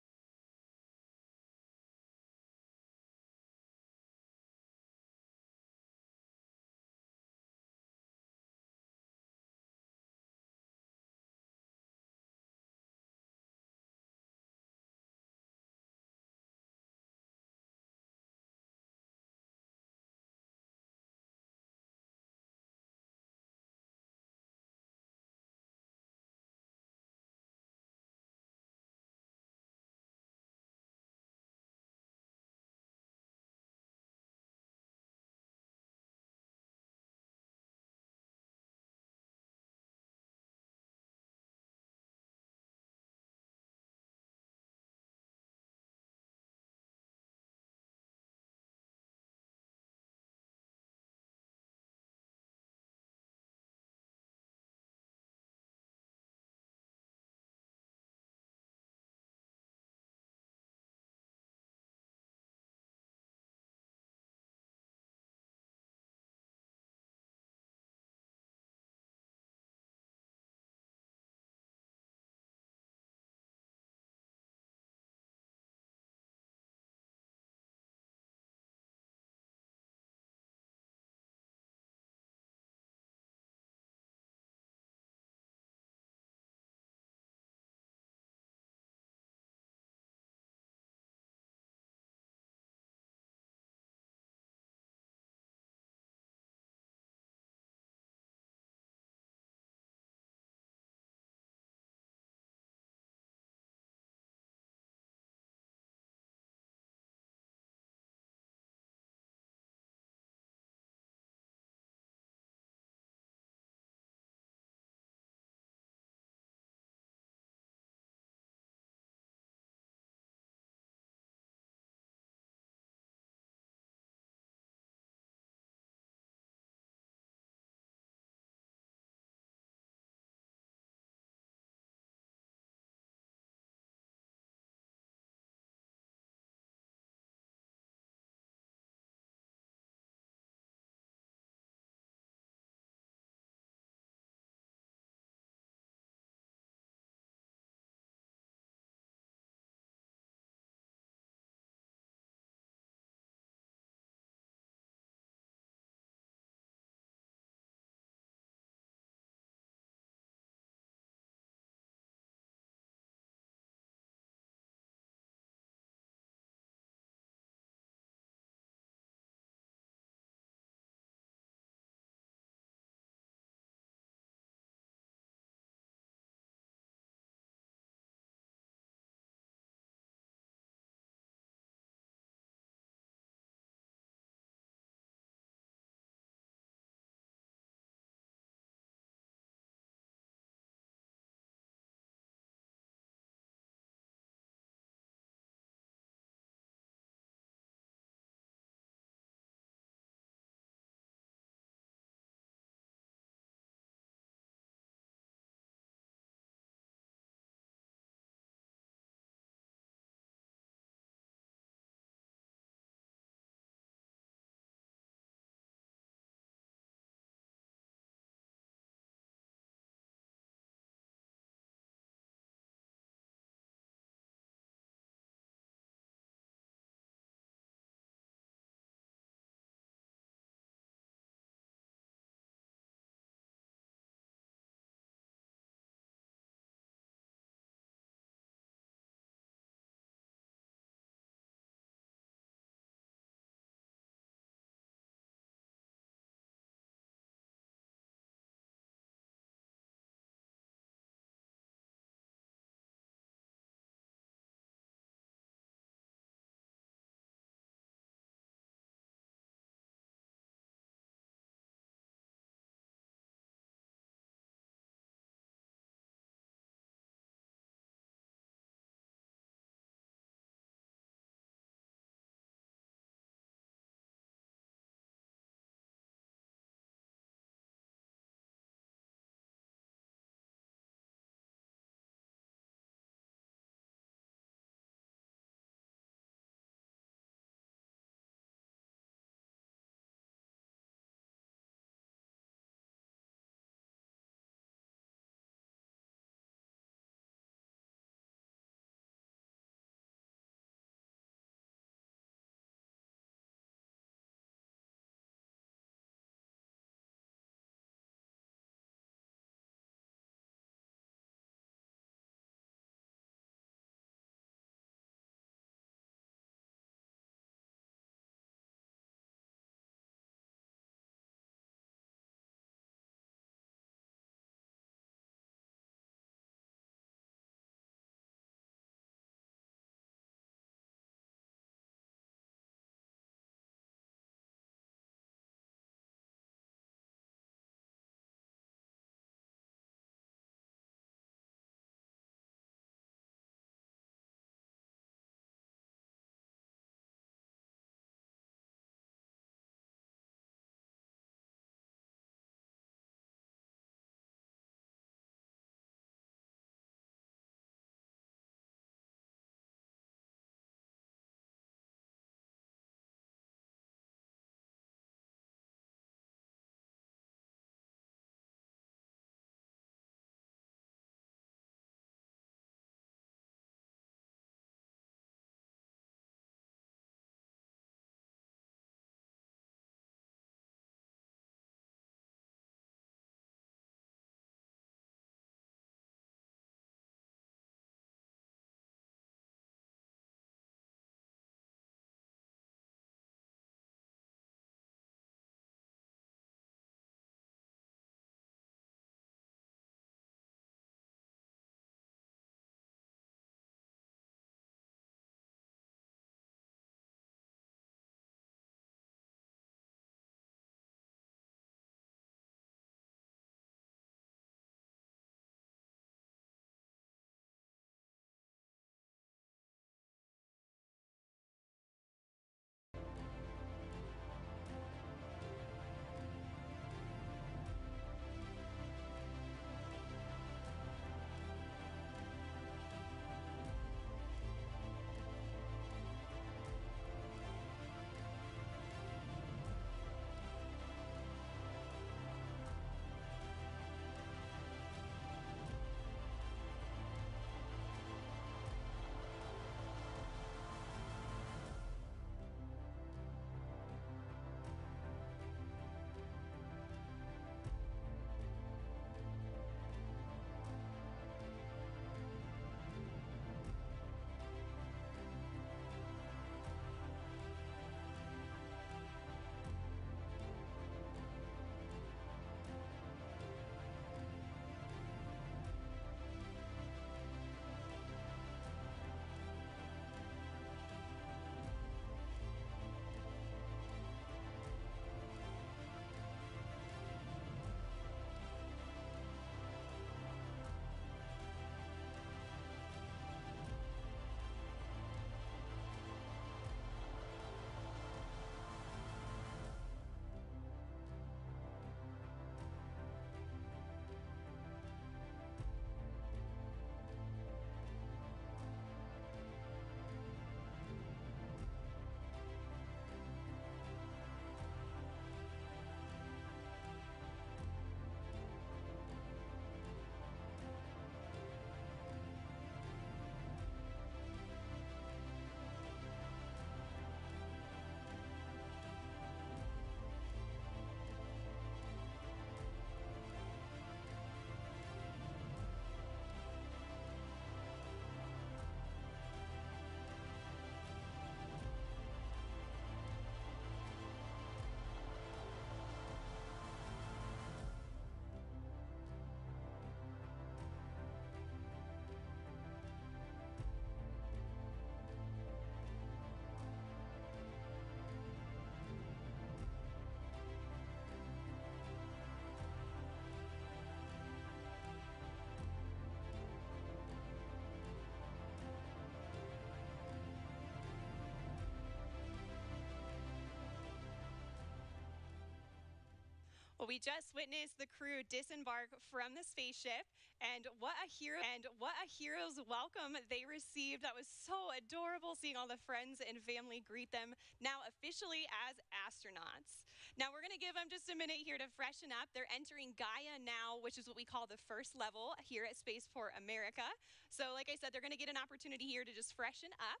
We just witnessed the crew disembark from the spaceship, and what a hero's welcome they received. That was so adorable, seeing all the friends and family greet them now officially as astronauts. Now we're going to give them just a minute here to freshen up. They're entering Gaia now, which is what we call the first level here at Spaceport America. So like I said, they're going to get an opportunity here to just freshen up.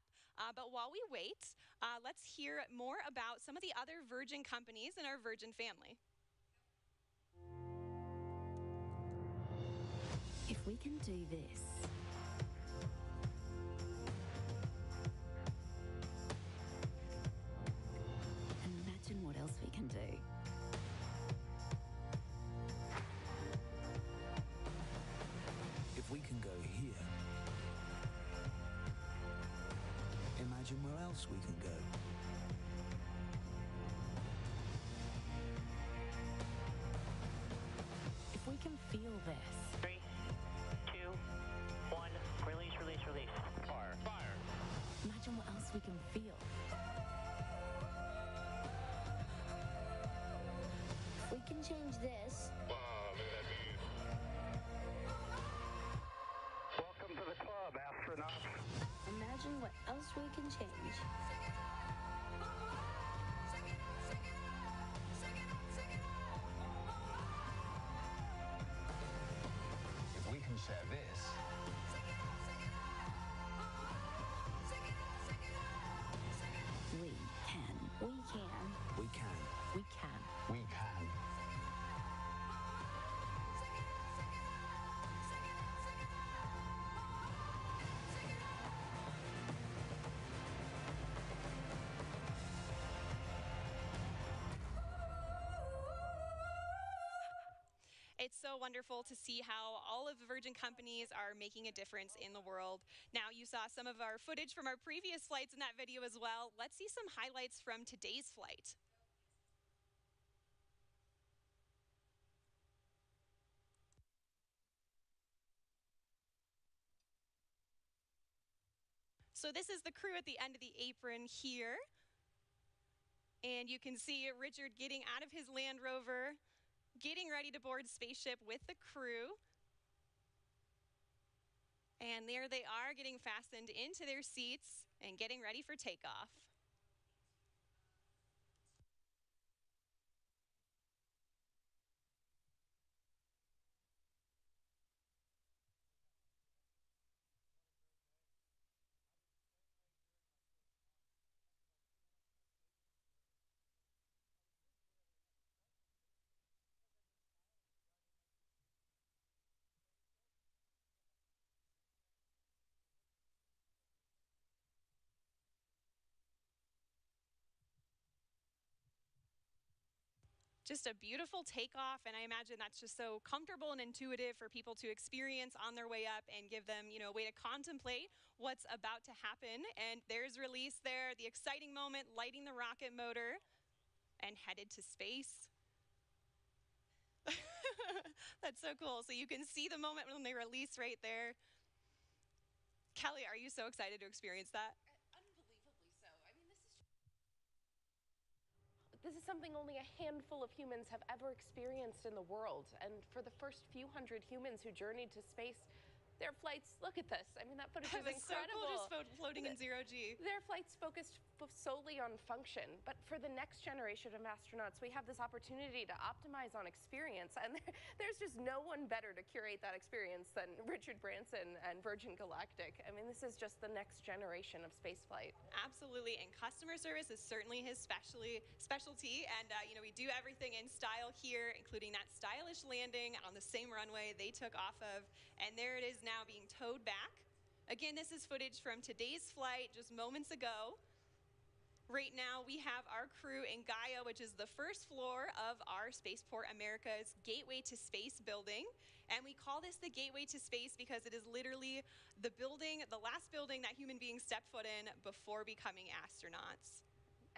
But while we wait, let's hear more about some of the other Virgin companies in our Virgin family. If we can do this, imagine what else we can do. If we can go here, imagine where else we can go. If we can feel this. 3, 2, 1, release, release, release. Fire, fire. Imagine what else we can feel. If we can change this. Wow, look at that view. Welcome to the club, astronauts. Imagine what else we can change. If we can share this, We can. We can. we can. We can. We can. It's so wonderful to see how all of the Virgin companies are making a difference in the world. Now, you saw some of our footage from our previous flights in that video as well. Let's see some highlights from today's flight. So this is the crew at the end of the apron here. And you can see Richard getting out of his Land Rover, getting ready to board spaceship with the crew. And there they are, getting fastened into their seats and getting ready for takeoff. Just a beautiful takeoff, and I imagine that's just so comfortable and intuitive for people to experience on their way up and give them, a way to contemplate what's about to happen. And there's release there, the exciting moment, lighting the rocket motor and headed to space. That's so cool. So you can see the moment when they release right there. Kelly, are you so excited to experience that? Unbelievably so. I mean, this is something only a handful of humans have ever experienced in the world. And for the first few hundred humans who journeyed to space, their flights, look at this. I mean, that footage is incredible. So cool, just floating in zero G. Their flights focused solely on function. But for the next generation of astronauts, we have this opportunity to optimize on experience. And there's just no one better to curate that experience than Richard Branson and Virgin Galactic. I mean, this is just the next generation of spaceflight. Absolutely, and customer service is certainly his specialty. And, we do everything in style here, including that stylish landing on the same runway they took off of. And there it is now being towed back. Again, this is footage from today's flight just moments ago. Right now, we have our crew in Gaia, which is the first floor of our Spaceport America's Gateway to Space building. And we call this the Gateway to Space because it is literally the building, the last building that human beings step foot in before becoming astronauts.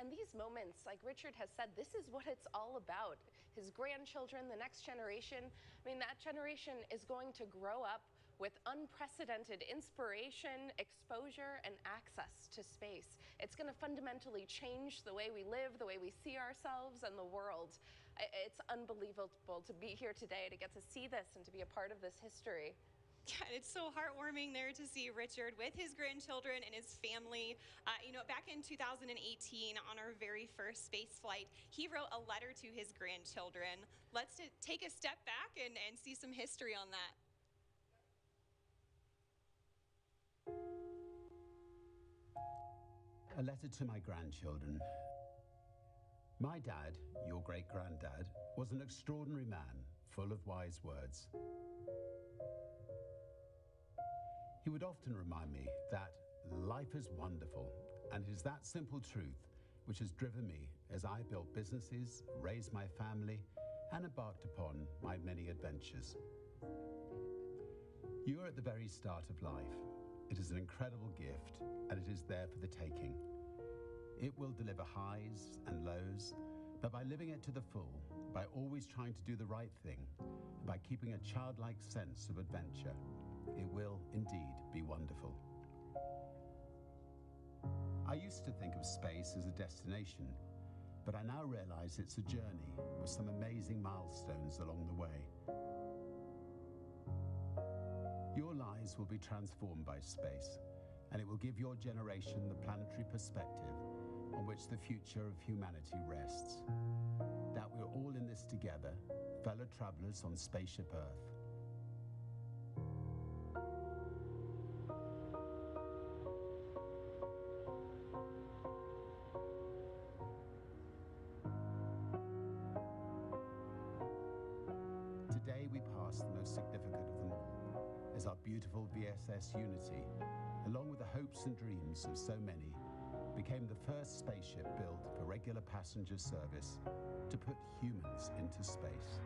And these moments, like Richard has said, this is what it's all about. His grandchildren, the next generation, I mean, that generation is going to grow up with unprecedented inspiration, exposure, and access to space. It's going to fundamentally change the way we live, the way we see ourselves and the world. It's unbelievable to be here today, to get to see this and to be a part of this history. Yeah, and it's so heartwarming there to see Richard with his grandchildren and his family. You know, back in 2018, on our very first space flight, he wrote a letter to his grandchildren. Let's take a step back and see some history on that. A letter to my grandchildren. My dad, your great-granddad, was an extraordinary man, full of wise words. He would often remind me that life is wonderful, and it is that simple truth which has driven me as I built businesses, raised my family, and embarked upon my many adventures. You are at the very start of life. It is an incredible gift, and it is there for the taking. It will deliver highs and lows, but by living it to the full, by always trying to do the right thing, by keeping a childlike sense of adventure, it will indeed be wonderful. I used to think of space as a destination, but I now realize it's a journey with some amazing milestones along the way. Your lives will be transformed by space, and it will give your generation the planetary perspective on which the future of humanity rests. That we're all in this together, fellow travelers on Spaceship Earth. Today we pass the most significant of them all, as our beautiful VSS Unity, along with the hopes and dreams of so many, became the first spaceship built for regular passenger service to put humans into space.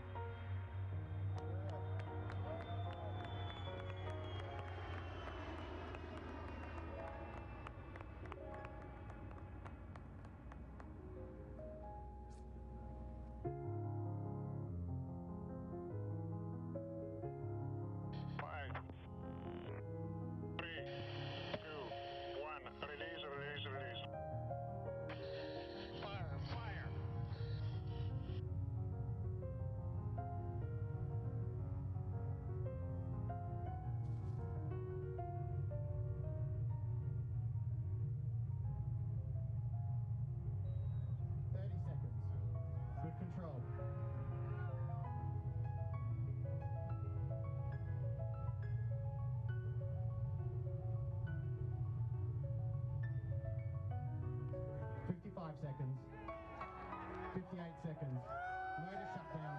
Control. Seconds. 58 seconds. Motor shutdown.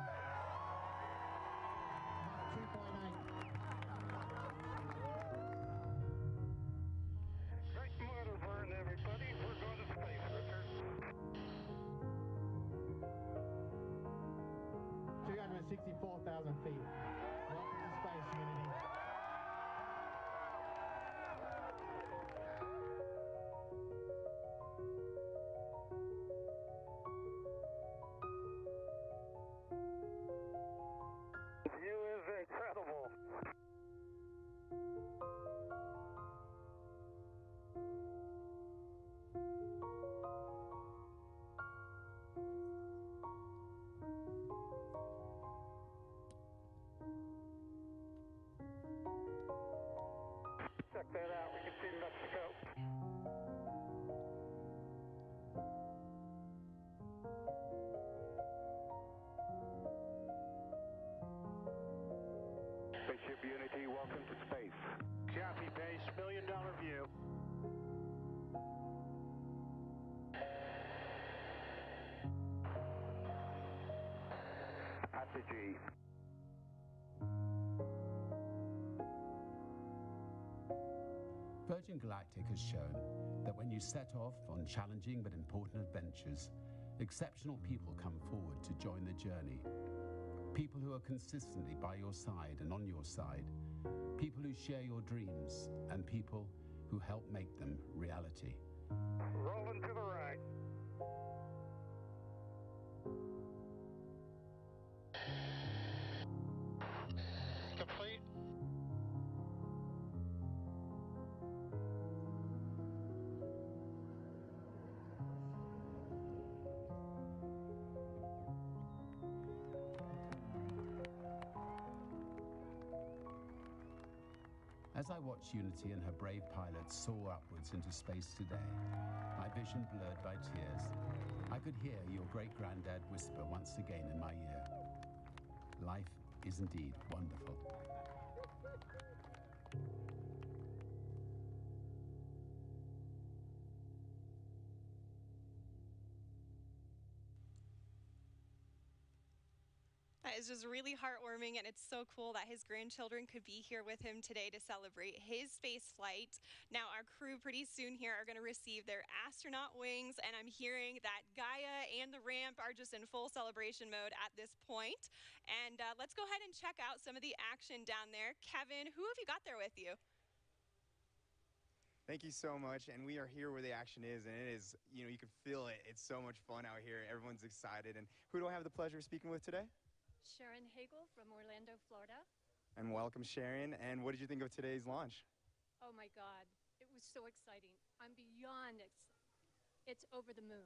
2.8. Right motor burn, everybody. We're going to space, Richard. 264,000 feet. Welcome to space, Unity. Incredible. Check that out. We can see Mexico. Spaceship Unity, welcome to space. Copy base, $1 million view. At the G. Virgin Galactic has shown that when you set off on challenging but important adventures, exceptional people come forward to join the journey. People who are consistently by your side and on your side. People who share your dreams and people who help make them reality. Rolling to the right. Complete. As I watch Unity and her brave pilots soar upwards into space today, my vision blurred by tears, I could hear your great-granddad whisper once again in my ear, life is indeed wonderful. That is just really heartwarming, and it's so cool that his grandchildren could be here with him today to celebrate his space flight. Now, our crew pretty soon here are going to receive their astronaut wings, and I'm hearing that Gaia and the ramp are just in full celebration mode at this point. And let's go ahead and check out some of the action down there. Kevin, who have you got there with you? Thank you so much, and we are here where the action is, and it is, you can feel it. It's so much fun out here. Everyone's excited. And who do I have the pleasure of speaking with today? Sharon Hagel from Orlando, Florida. And welcome, Sharon. And what did you think of today's launch? Oh my God, it was so exciting. I'm beyond it's over the moon.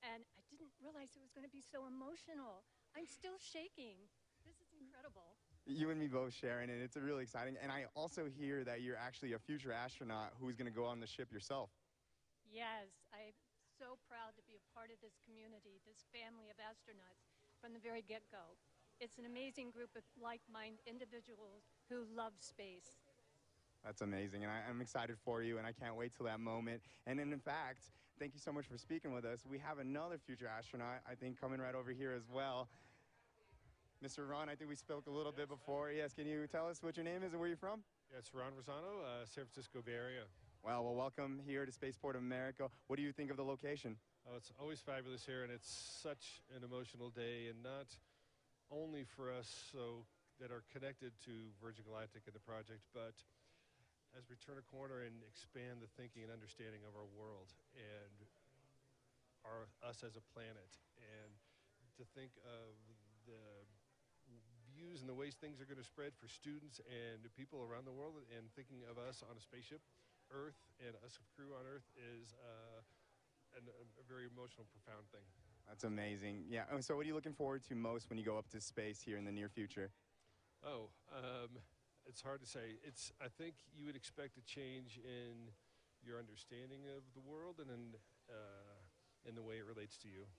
And I didn't realize it was going to be so emotional. I'm still shaking. This is incredible. You and me both, Sharon, and it's really exciting. And I also hear that you're actually a future astronaut who's going to go on the ship yourself. Yes, I'm so proud to be a part of this community, this family of astronauts from the very get-go. It's an amazing group of like-minded individuals who love space. That's amazing, and I'm excited for you, and I can't wait till that moment. And then, in fact, thank you so much for speaking with us. We have another future astronaut, I think, coming right over here as well. Mr. Ron, I think we spoke a little bit before. Yes, can you tell us what your name is and where you're from? Yeah, it's Ron Rosano, San Francisco Bay Area. Well, welcome here to Spaceport America. What do you think of the location? Oh, it's always fabulous here, and it's such an emotional day, and not only for us that are connected to Virgin Galactic and the project, but as we turn a corner and expand the thinking and understanding of our world and us as a planet, and to think of the views and the ways things are going to spread for students and people around the world, and thinking of us on a spaceship, Earth, and us a crew on Earth is a very emotional, profound thing. That's amazing. Yeah, so what are you looking forward to most when you go up to space here in the near future? Oh, it's hard to say. I think you would expect a change in your understanding of the world and in the way it relates to you.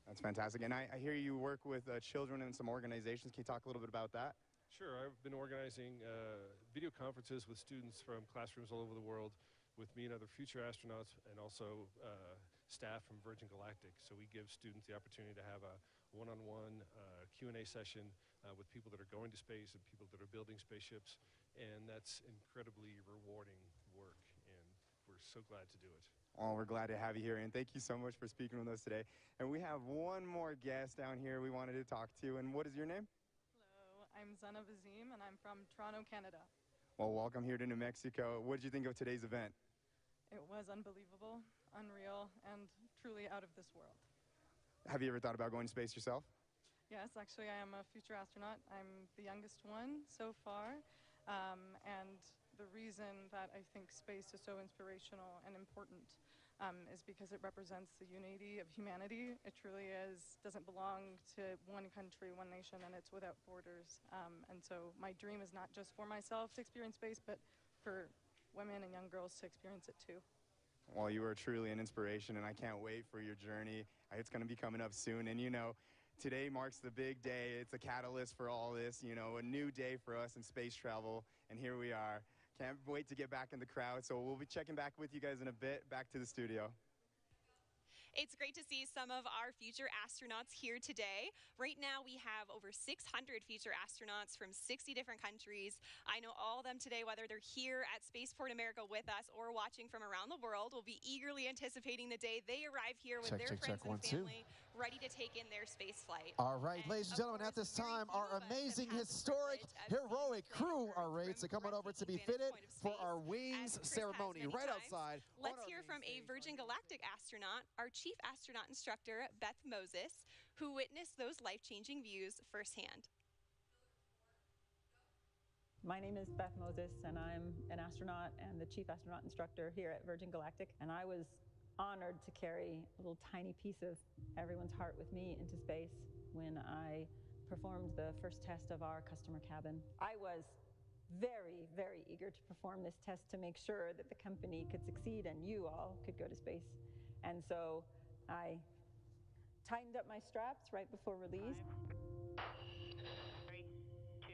That's fantastic. And I hear you work with children in some organizations. Can you talk a little bit about that? Sure. I've been organizing video conferences with students from classrooms all over the world with me and other future astronauts, and also staff from Virgin Galactic. So we give students the opportunity to have a one-on-one Q&A session with people that are going to space and people that are building spaceships, and that's incredibly rewarding work, and we're so glad to do it. Oh, we're glad to have you here, and thank you so much for speaking with us today. And we have one more guest down here we wanted to talk to, and what is your name? Hello, I'm Zana Vazim, and I'm from Toronto, Canada. Well, welcome here to New Mexico. What did you think of today's event? It was unbelievable, unreal, and truly out of this world. Have you ever thought about going to space yourself? Yes, actually, I am a future astronaut. I'm the youngest one so far, and the reason that I think space is so inspirational and important is because it represents the unity of humanity. It truly doesn't belong to one country, one nation, and it's without borders. And so my dream is not just for myself to experience space, but for women and young girls to experience it too. Well, you are truly an inspiration, and I can't wait for your journey. It's going to be coming up soon, and today marks the big day. It's a catalyst for all this, a new day for us in space travel, and here we are. Can't wait to get back in the crowd, so we'll be checking back with you guys in a bit. Back to the studio. It's great to see some of our future astronauts here today. Right now, we have over 600 future astronauts from 60 different countries. I know all of them today, whether they're here at Spaceport America with us or watching from around the world, will be eagerly anticipating the day they arrive here with their friends and family, ready to take in their space flight. All right, ladies and gentlemen, at this time, our amazing, historic, heroic crew are ready to come on over to be fitted for our wings ceremony right outside. Let's hear from a Virgin Galactic astronaut, our Chief Astronaut Instructor, Beth Moses, who witnessed those life-changing views firsthand. My name is Beth Moses, and I'm an astronaut and the Chief Astronaut Instructor here at Virgin Galactic. And I was honored to carry a little tiny piece of everyone's heart with me into space when I performed the first test of our customer cabin. I was very, very eager to perform this test to make sure that the company could succeed and you all could go to space. And so I tightened up my straps right before release. 3, 2,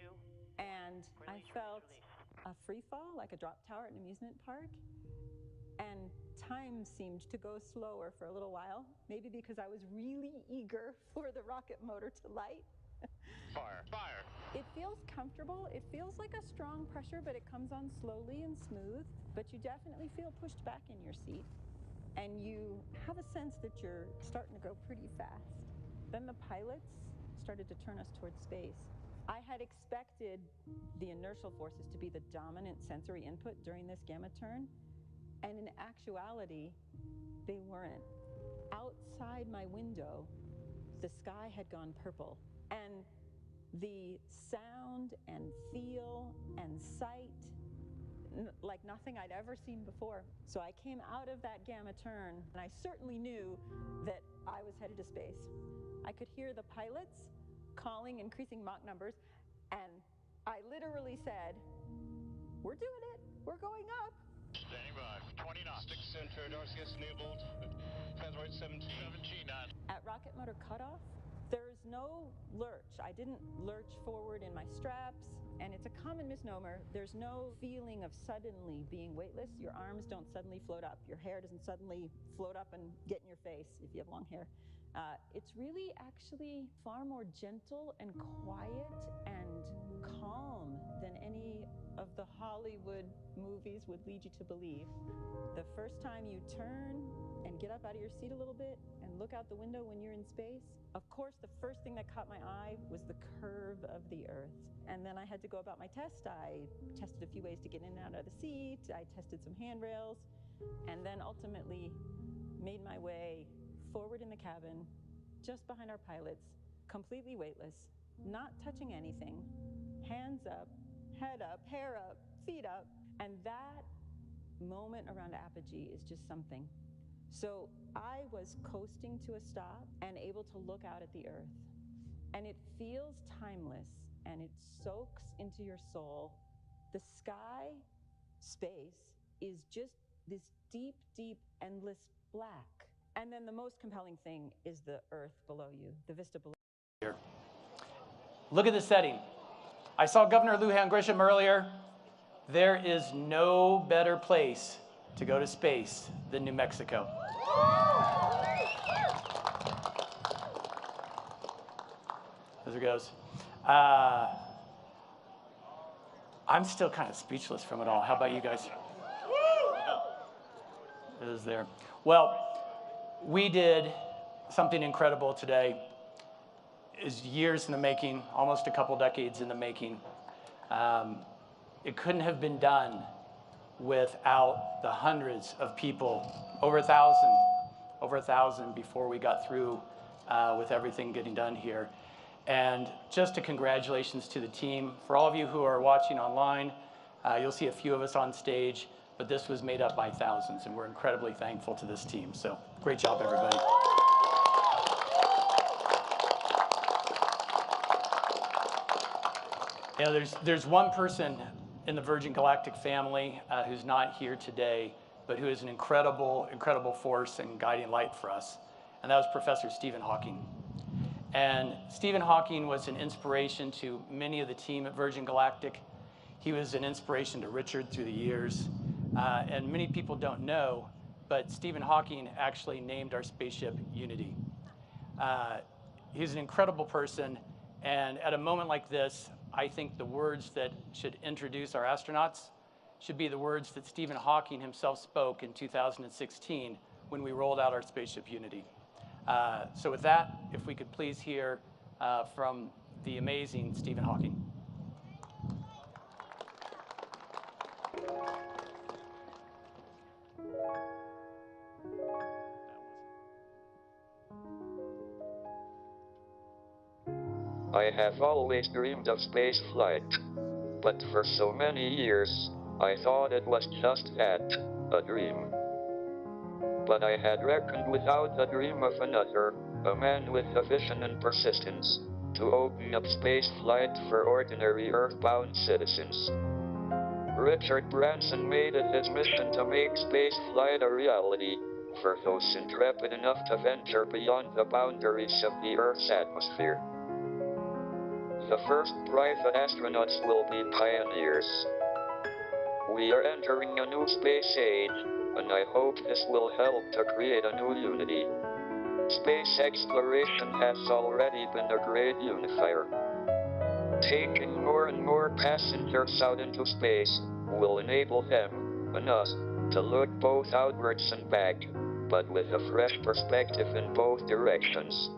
and I felt a free fall, like a drop tower at an amusement park. And time seemed to go slower for a little while, maybe because I was really eager for the rocket motor to light. Fire, fire. It feels comfortable. It feels like a strong pressure, but it comes on slowly and smooth. But you definitely feel pushed back in your seat. And you have a sense that you're starting to go pretty fast. Then the pilots started to turn us towards space. I had expected the inertial forces to be the dominant sensory input during this gamma turn. And in actuality, they weren't. Outside my window, the sky had gone purple. And the sound and feel and sight, like nothing I'd ever seen before. So I came out of that gamma turn, and I certainly knew that I was headed to space. I could hear the pilots calling increasing Mach numbers, and I literally said, "We're doing it, we're going up." Standing by, 20 knots. Stick center, RCS enabled, transfer 17 knots. At rocket motor cutoff, there's no lurch. I didn't lurch forward in my straps, and it's a common misnomer. There's no feeling of suddenly being weightless. Your arms don't suddenly float up. Your hair doesn't suddenly float up and get in your face if you have long hair. It's really actually far more gentle and quiet and calm than any of the Hollywood movies would lead you to believe. The first time you turn and get up out of your seat a little bit and look out the window when you're in space, of course, the first thing that caught my eye was the curve of the Earth. And then I had to go about my test. I tested a few ways to get in and out of the seat. I tested some handrails, and then ultimately made my way forward in the cabin, just behind our pilots, completely weightless, not touching anything, hands up, head up, hair up, feet up. And that moment around apogee is just something. So I was coasting to a stop and able to look out at the Earth. And it feels timeless, and it soaks into your soul. The sky, space, is just this deep, deep, endless black. And then the most compelling thing is the Earth below you, the vista below. Here. Look at the setting. I saw Governor Lujan Grisham earlier. There is no better place to go to space than New Mexico. As it goes. I'm still kind of speechless from it all. How about you guys? It is there. Well, we did something incredible today. Is years in the making, almost a couple decades in the making. It couldn't have been done without the hundreds of people, over 1,000 before we got through with everything getting done here. And just a congratulations to the team. For all of you who are watching online, you'll see a few of us on stage, but this was made up by thousands, and we're incredibly thankful to this team. So great job, everybody. You know, there's one person in the Virgin Galactic family who's not here today, but who is an incredible, incredible force and guiding light for us, and that was Professor Stephen Hawking. And Stephen Hawking was an inspiration to many of the team at Virgin Galactic. He was an inspiration to Richard through the years. And many people don't know, but Stephen Hawking actually named our spaceship Unity. He's an incredible person, and at a moment like this, I think the words that should introduce our astronauts should be the words that Stephen Hawking himself spoke in 2016 when we rolled out our spaceship Unity. So with that, if we could please hear from the amazing Stephen Hawking. I have always dreamed of space flight, but for so many years, I thought it was just that, a dream. But I had reckoned without the dream of another, a man with a vision and persistence, to open up space flight for ordinary Earthbound citizens. Richard Branson made it his mission to make spaceflight a reality for those intrepid enough to venture beyond the boundaries of the Earth's atmosphere. The first private astronauts will be pioneers. We are entering a new space age, and I hope this will help to create a new unity. Space exploration has already been a great unifier. Taking more and more passengers out into space will enable them, and us, to look both outwards and back, but with a fresh perspective in both directions.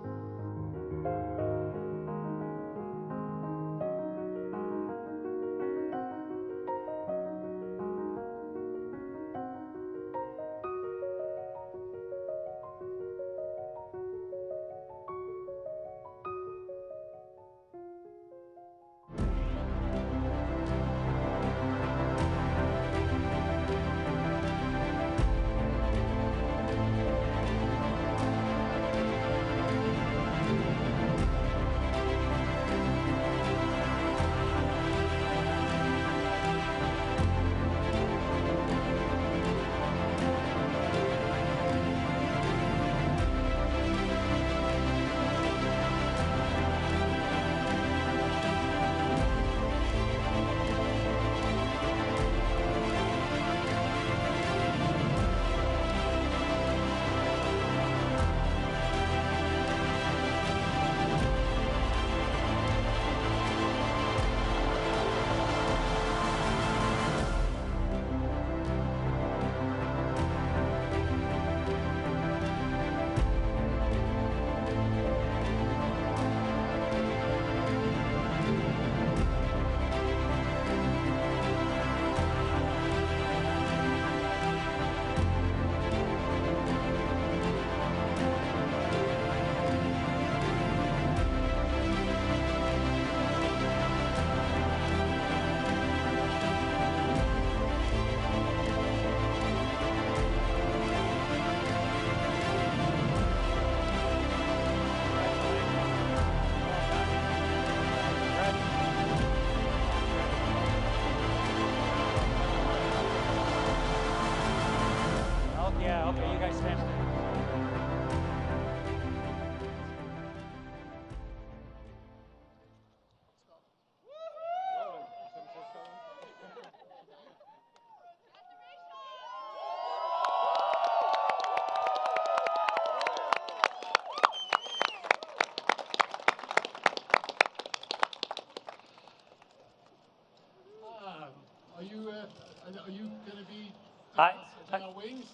Are you going to be on our wings?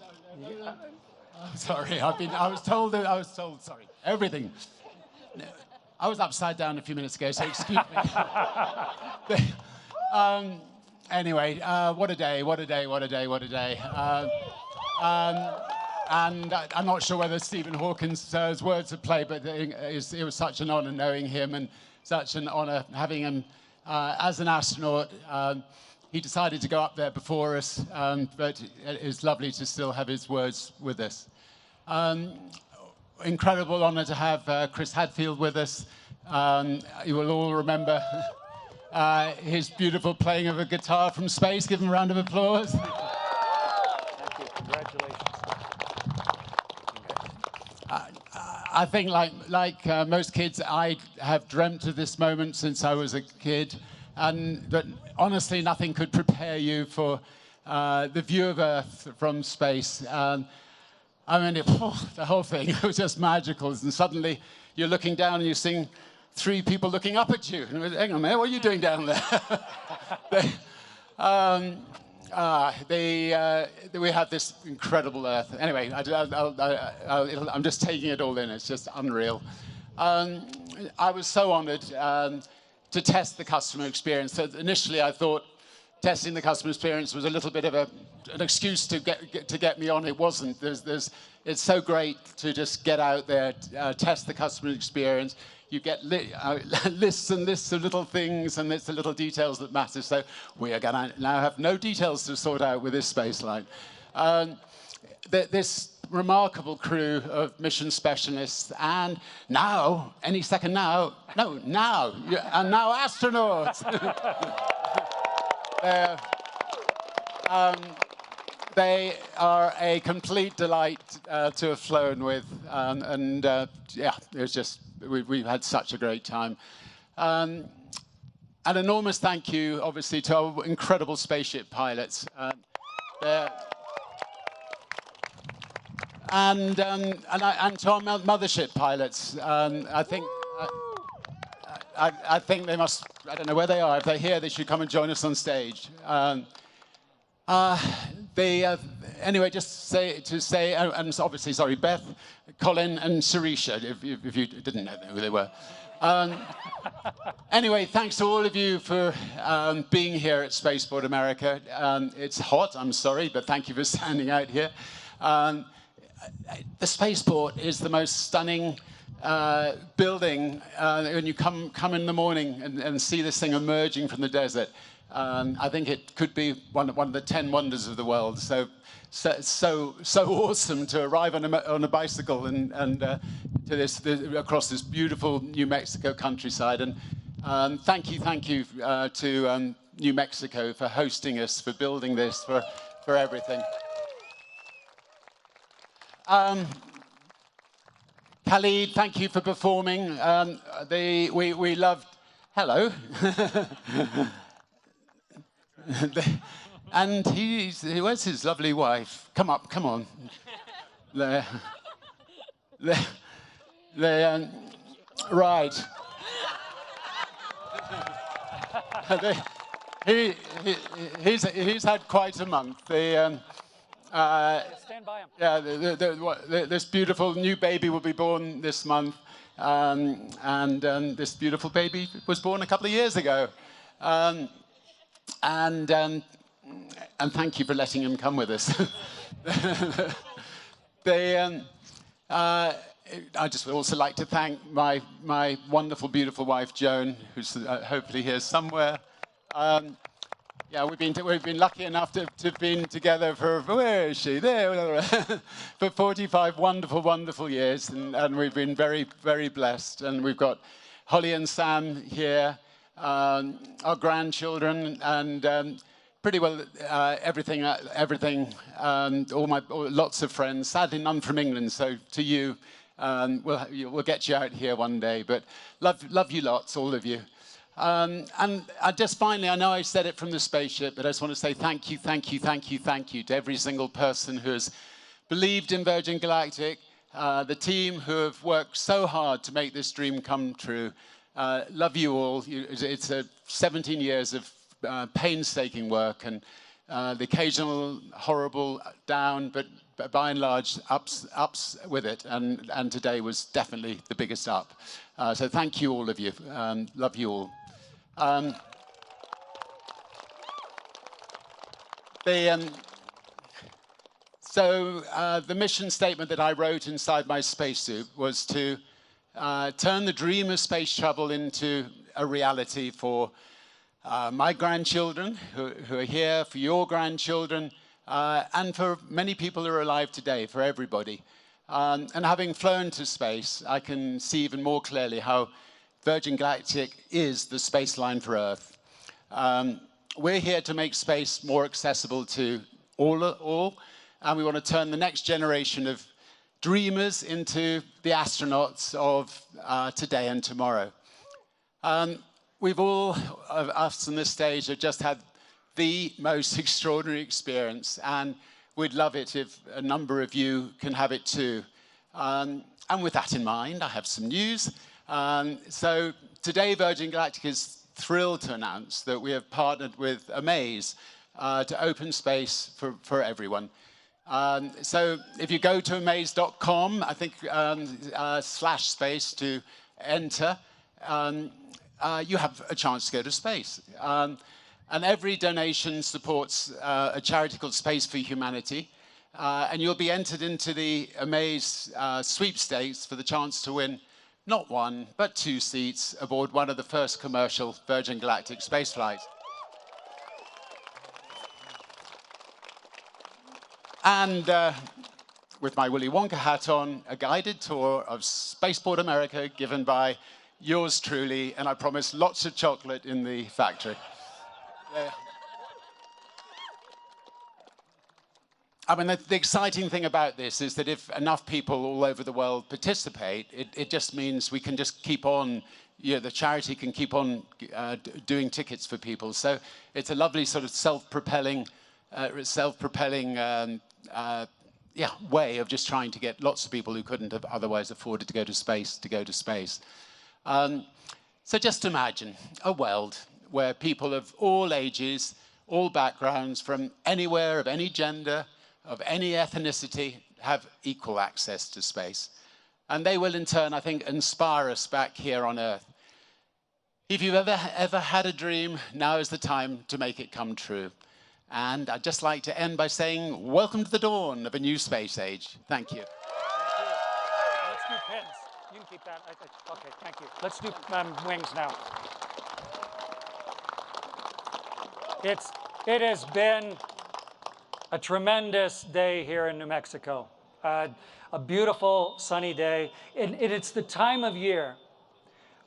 Sorry, I was told, sorry, everything. I was upside down a few minutes ago, so excuse me. Anyway, what a day, what a day, what a day, what a day. And I'm not sure whether Stephen Hawkins' words have played, but it was such an honor knowing him and such an honor having him as an astronaut. He decided to go up there before us, but it's lovely to still have his words with us. Incredible honor to have Chris Hadfield with us. You will all remember his beautiful playing of a guitar from space. Give him a round of applause. Thank you. Congratulations. I think, like most kids, I have dreamt of this moment since I was a kid, and that honestly, nothing could prepare you for the view of Earth from space. I mean, the whole thing was just magical. And suddenly, you're looking down and you're seeing 3 people looking up at you. And hang on a minute, what are you doing down there? We have this incredible Earth. Anyway, I'm just taking it all in. It's just unreal. I was so honored to test the customer experience. So initially, I thought testing the customer experience was a little bit of an excuse to get me on. It wasn't. It's so great to just get out there, test the customer experience. You get lists and lists of little things, and it's the little details that matter. So we are going to now have no details to sort out with this space line. This remarkable crew of mission specialists, and now, any second now, and now astronauts. They are a complete delight to have flown with, yeah, it was just, we've had such a great time. An enormous thank you, obviously, to our incredible spaceship pilots. And to our mothership pilots. I think they must, I don't know where they are. If they're here, they should come and join us on stage. Anyway, just to say, and obviously, sorry, Beth, Colin, and Sarisha, if you didn't know who they were. Anyway, thanks to all of you for being here at Spaceport America. It's hot, I'm sorry, but thank you for standing out here. The Spaceport is the most stunning building. When you come in the morning and see this thing emerging from the desert, I think it could be one of the 10 wonders of the world. So awesome to arrive on a bicycle and across this beautiful New Mexico countryside. And thank you to New Mexico for hosting us, for building this, for everything. Khalid, thank you for performing. We loved. Hello. And where's his lovely wife? Come on. There. Right. He's had quite a month. Stand by him. Yeah, this beautiful new baby will be born this month, and this beautiful baby was born a couple of years ago, and thank you for letting him come with us. I just would also like to thank my wonderful, beautiful wife Joan, who's hopefully here somewhere. Yeah, we've been lucky enough to have been together for, where is she? There, for 45 wonderful, wonderful years, and we've been very, very blessed. And we've got Holly and Sam here, our grandchildren, and pretty well everything. Lots of friends. Sadly, none from England. So to you, we'll get you out here one day. But love you lots, all of you. And just finally, I know I said it from the spaceship, but I just want to say thank you to every single person who has believed in Virgin Galactic, the team who have worked so hard to make this dream come true. Love you all. It's 17 years of painstaking work, and the occasional horrible down, but by and large, ups with it. And today was definitely the biggest up. So thank you, all of you. Love you all. The mission statement that I wrote inside my spacesuit was to turn the dream of space travel into a reality for my grandchildren who are here, for your grandchildren, and for many people who are alive today, for everybody. And having flown to space, I can see even more clearly how Virgin Galactic is the space line for Earth. We're here to make space more accessible to all, and we want to turn the next generation of dreamers into the astronauts of today and tomorrow. We've all of us on this stage have just had the most extraordinary experience, and we'd love it if a number of you can have it too. And with that in mind, I have some news. So today, Virgin Galactic is thrilled to announce that we have partnered with Amaze to open space for everyone. So if you go to amaze.com, I think /space to enter, you have a chance to go to space. And every donation supports a charity called Space for Humanity. And you'll be entered into the Amaze sweepstakes for the chance to win not one, but 2 seats aboard one of the first commercial Virgin Galactic space flights. And with my Willy Wonka hat on, a guided tour of Spaceport America given by yours truly, and I promise lots of chocolate in the factory. I mean, the exciting thing about this is that if enough people all over the world participate, it just means we can just keep on, the charity can keep on doing tickets for people. So it's a lovely sort of self-propelling way of just trying to get lots of people who couldn't have otherwise afforded to go to space, So just imagine a world where people of all ages, all backgrounds, from anywhere, of any gender, of any ethnicity, have equal access to space. And they will in turn, I think, inspire us back here on Earth. If you've ever had a dream, now is the time to make it come true. And I'd just like to end by saying, welcome to the dawn of a new space age. Thank you. Thank you. Let's do pins. You can keep that. Okay, thank you. Let's do wings now. It has been a tremendous day here in New Mexico. A beautiful sunny day. And it's the time of year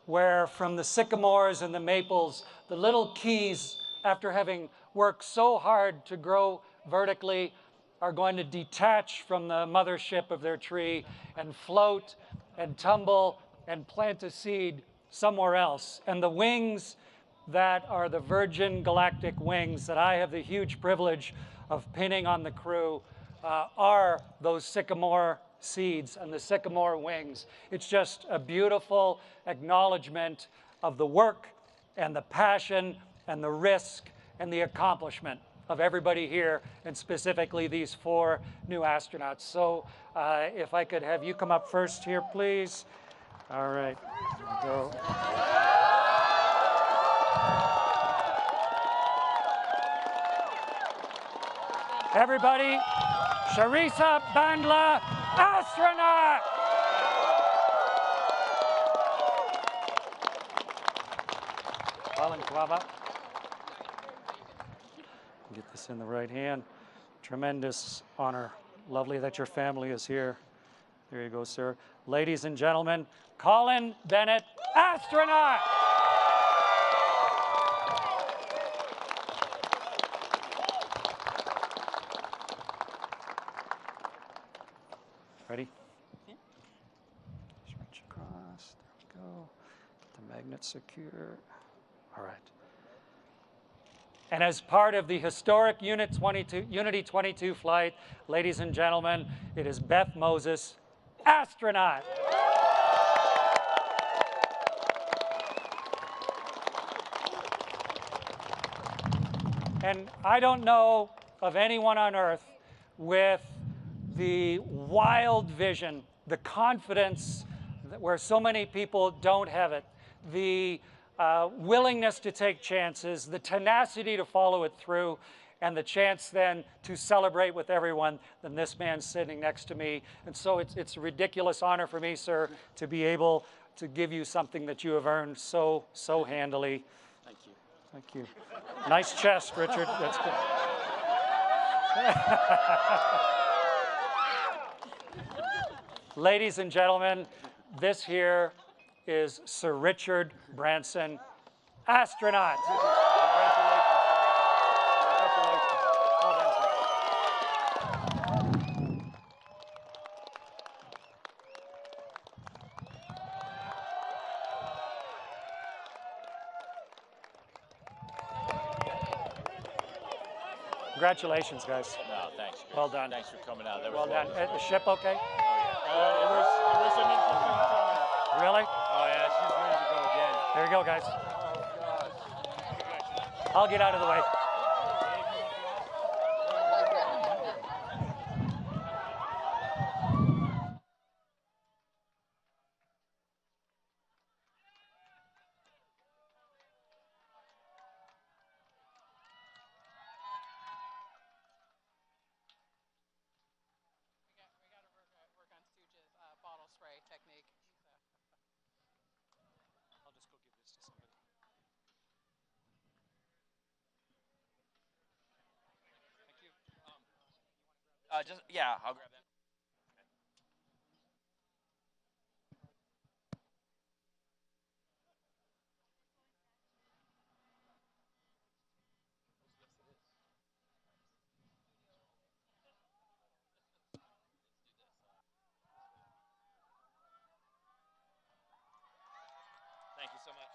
where from the sycamores and the maples, the little keys, after having worked so hard to grow vertically, are going to detach from the mothership of their tree and float and tumble and plant a seed somewhere else. And the wings that are the Virgin Galactic wings that I have the huge privilege of pinning on the crew are those sycamore seeds and the sycamore wings. It's just a beautiful acknowledgement of the work and the passion and the risk and the accomplishment of everybody here, and specifically these 4 new astronauts. So if I could have you come up first here, please. All right. Go. Everybody, Sharisa Bandla, astronaut! Get this in the right hand. Tremendous honor. Lovely that your family is here. There you go, sir. Ladies and gentlemen, Colin Bennett, astronaut! Ready? Yeah. Stretch across. There we go. Get the magnet secure. All right. And as part of the historic Unity 22 flight, ladies and gentlemen, it is Beth Moses, astronaut. And I don't know of anyone on Earth with the wild vision, the confidence where so many people don't have it, the willingness to take chances, the tenacity to follow it through, and the chance then to celebrate with everyone than this man sitting next to me. And so it's a ridiculous honor for me, sir, to be able to give you something that you have earned so handily. Thank you. Thank you. Nice chest, Richard. That's good. Ladies and gentlemen, this here is Sir Richard Branson, astronaut. Congratulations. Congratulations. Well done, sir. Congratulations, guys. No, thanks. Chris. Well done. Thanks for coming out. That was well done. wonderful. The ship okay? Oh, yeah. It was an interesting time. Really? Oh, yeah. She's ready to go again. There you go, guys. Oh, I'll get out of the way. Yeah, I'll grab that. Thank you so much.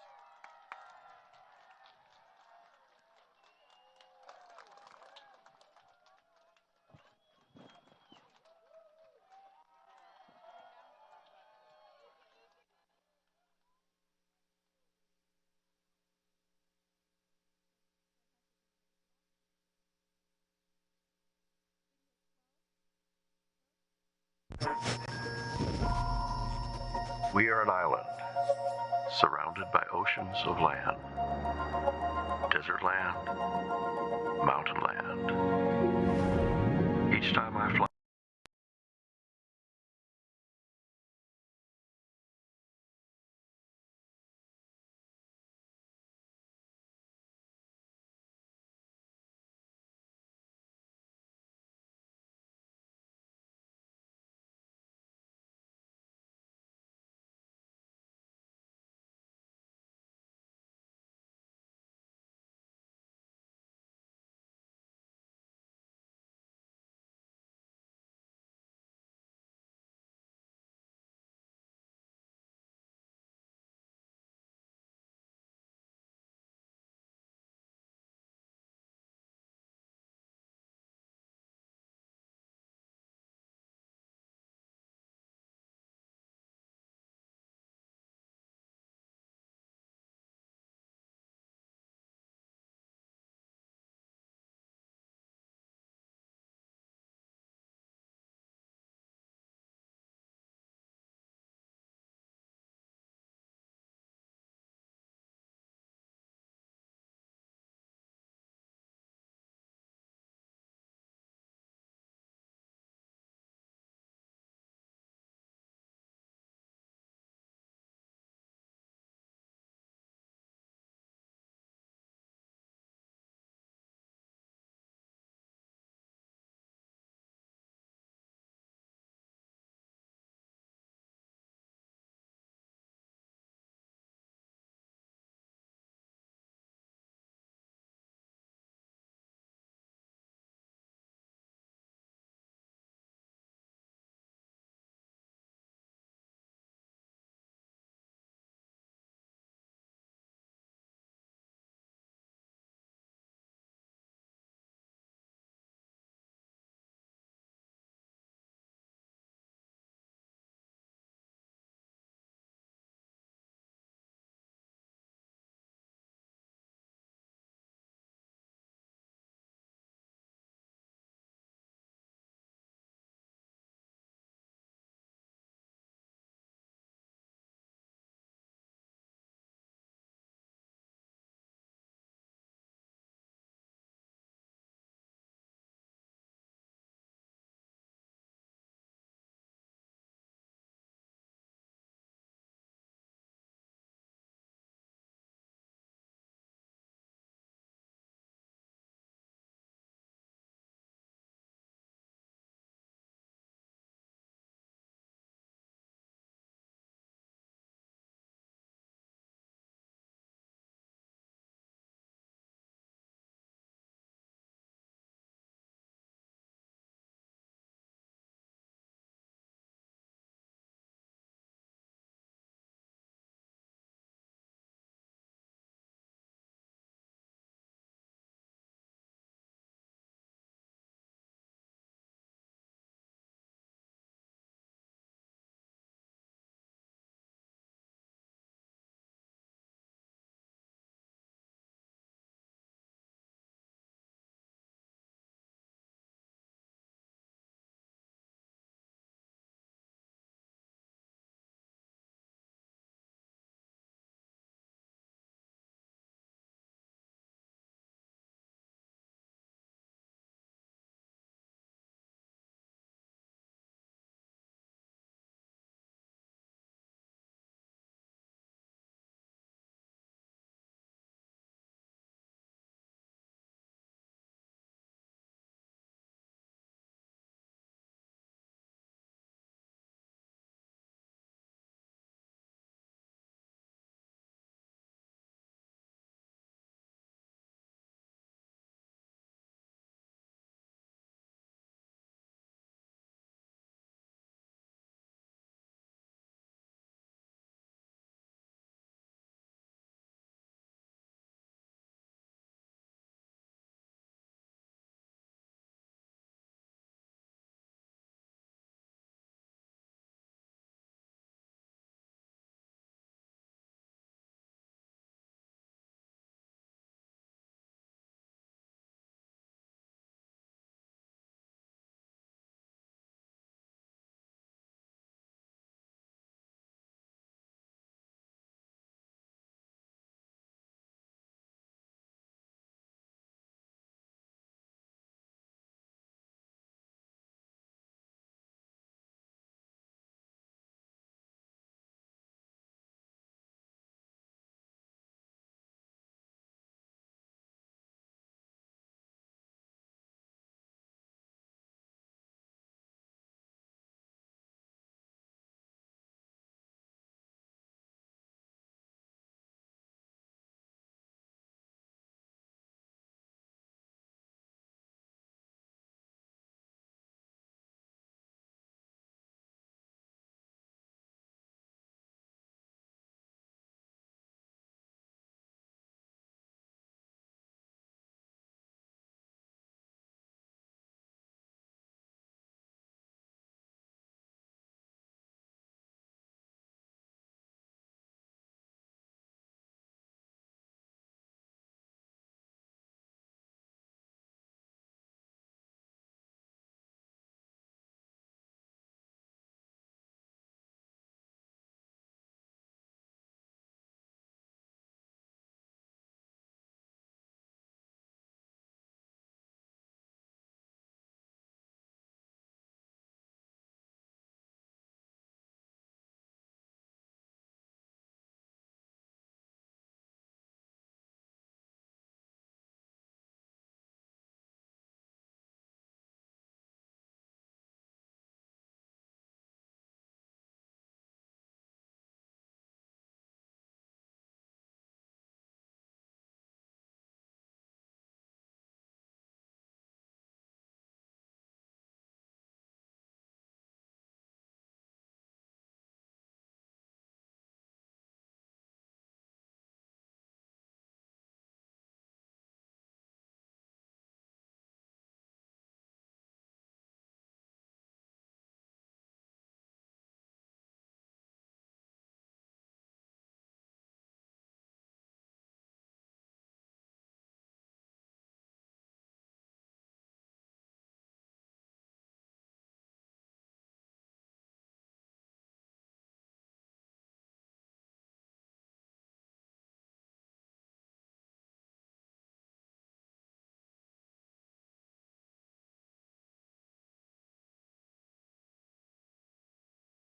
We are an island, surrounded by oceans of land, desert land, mountain land. Each time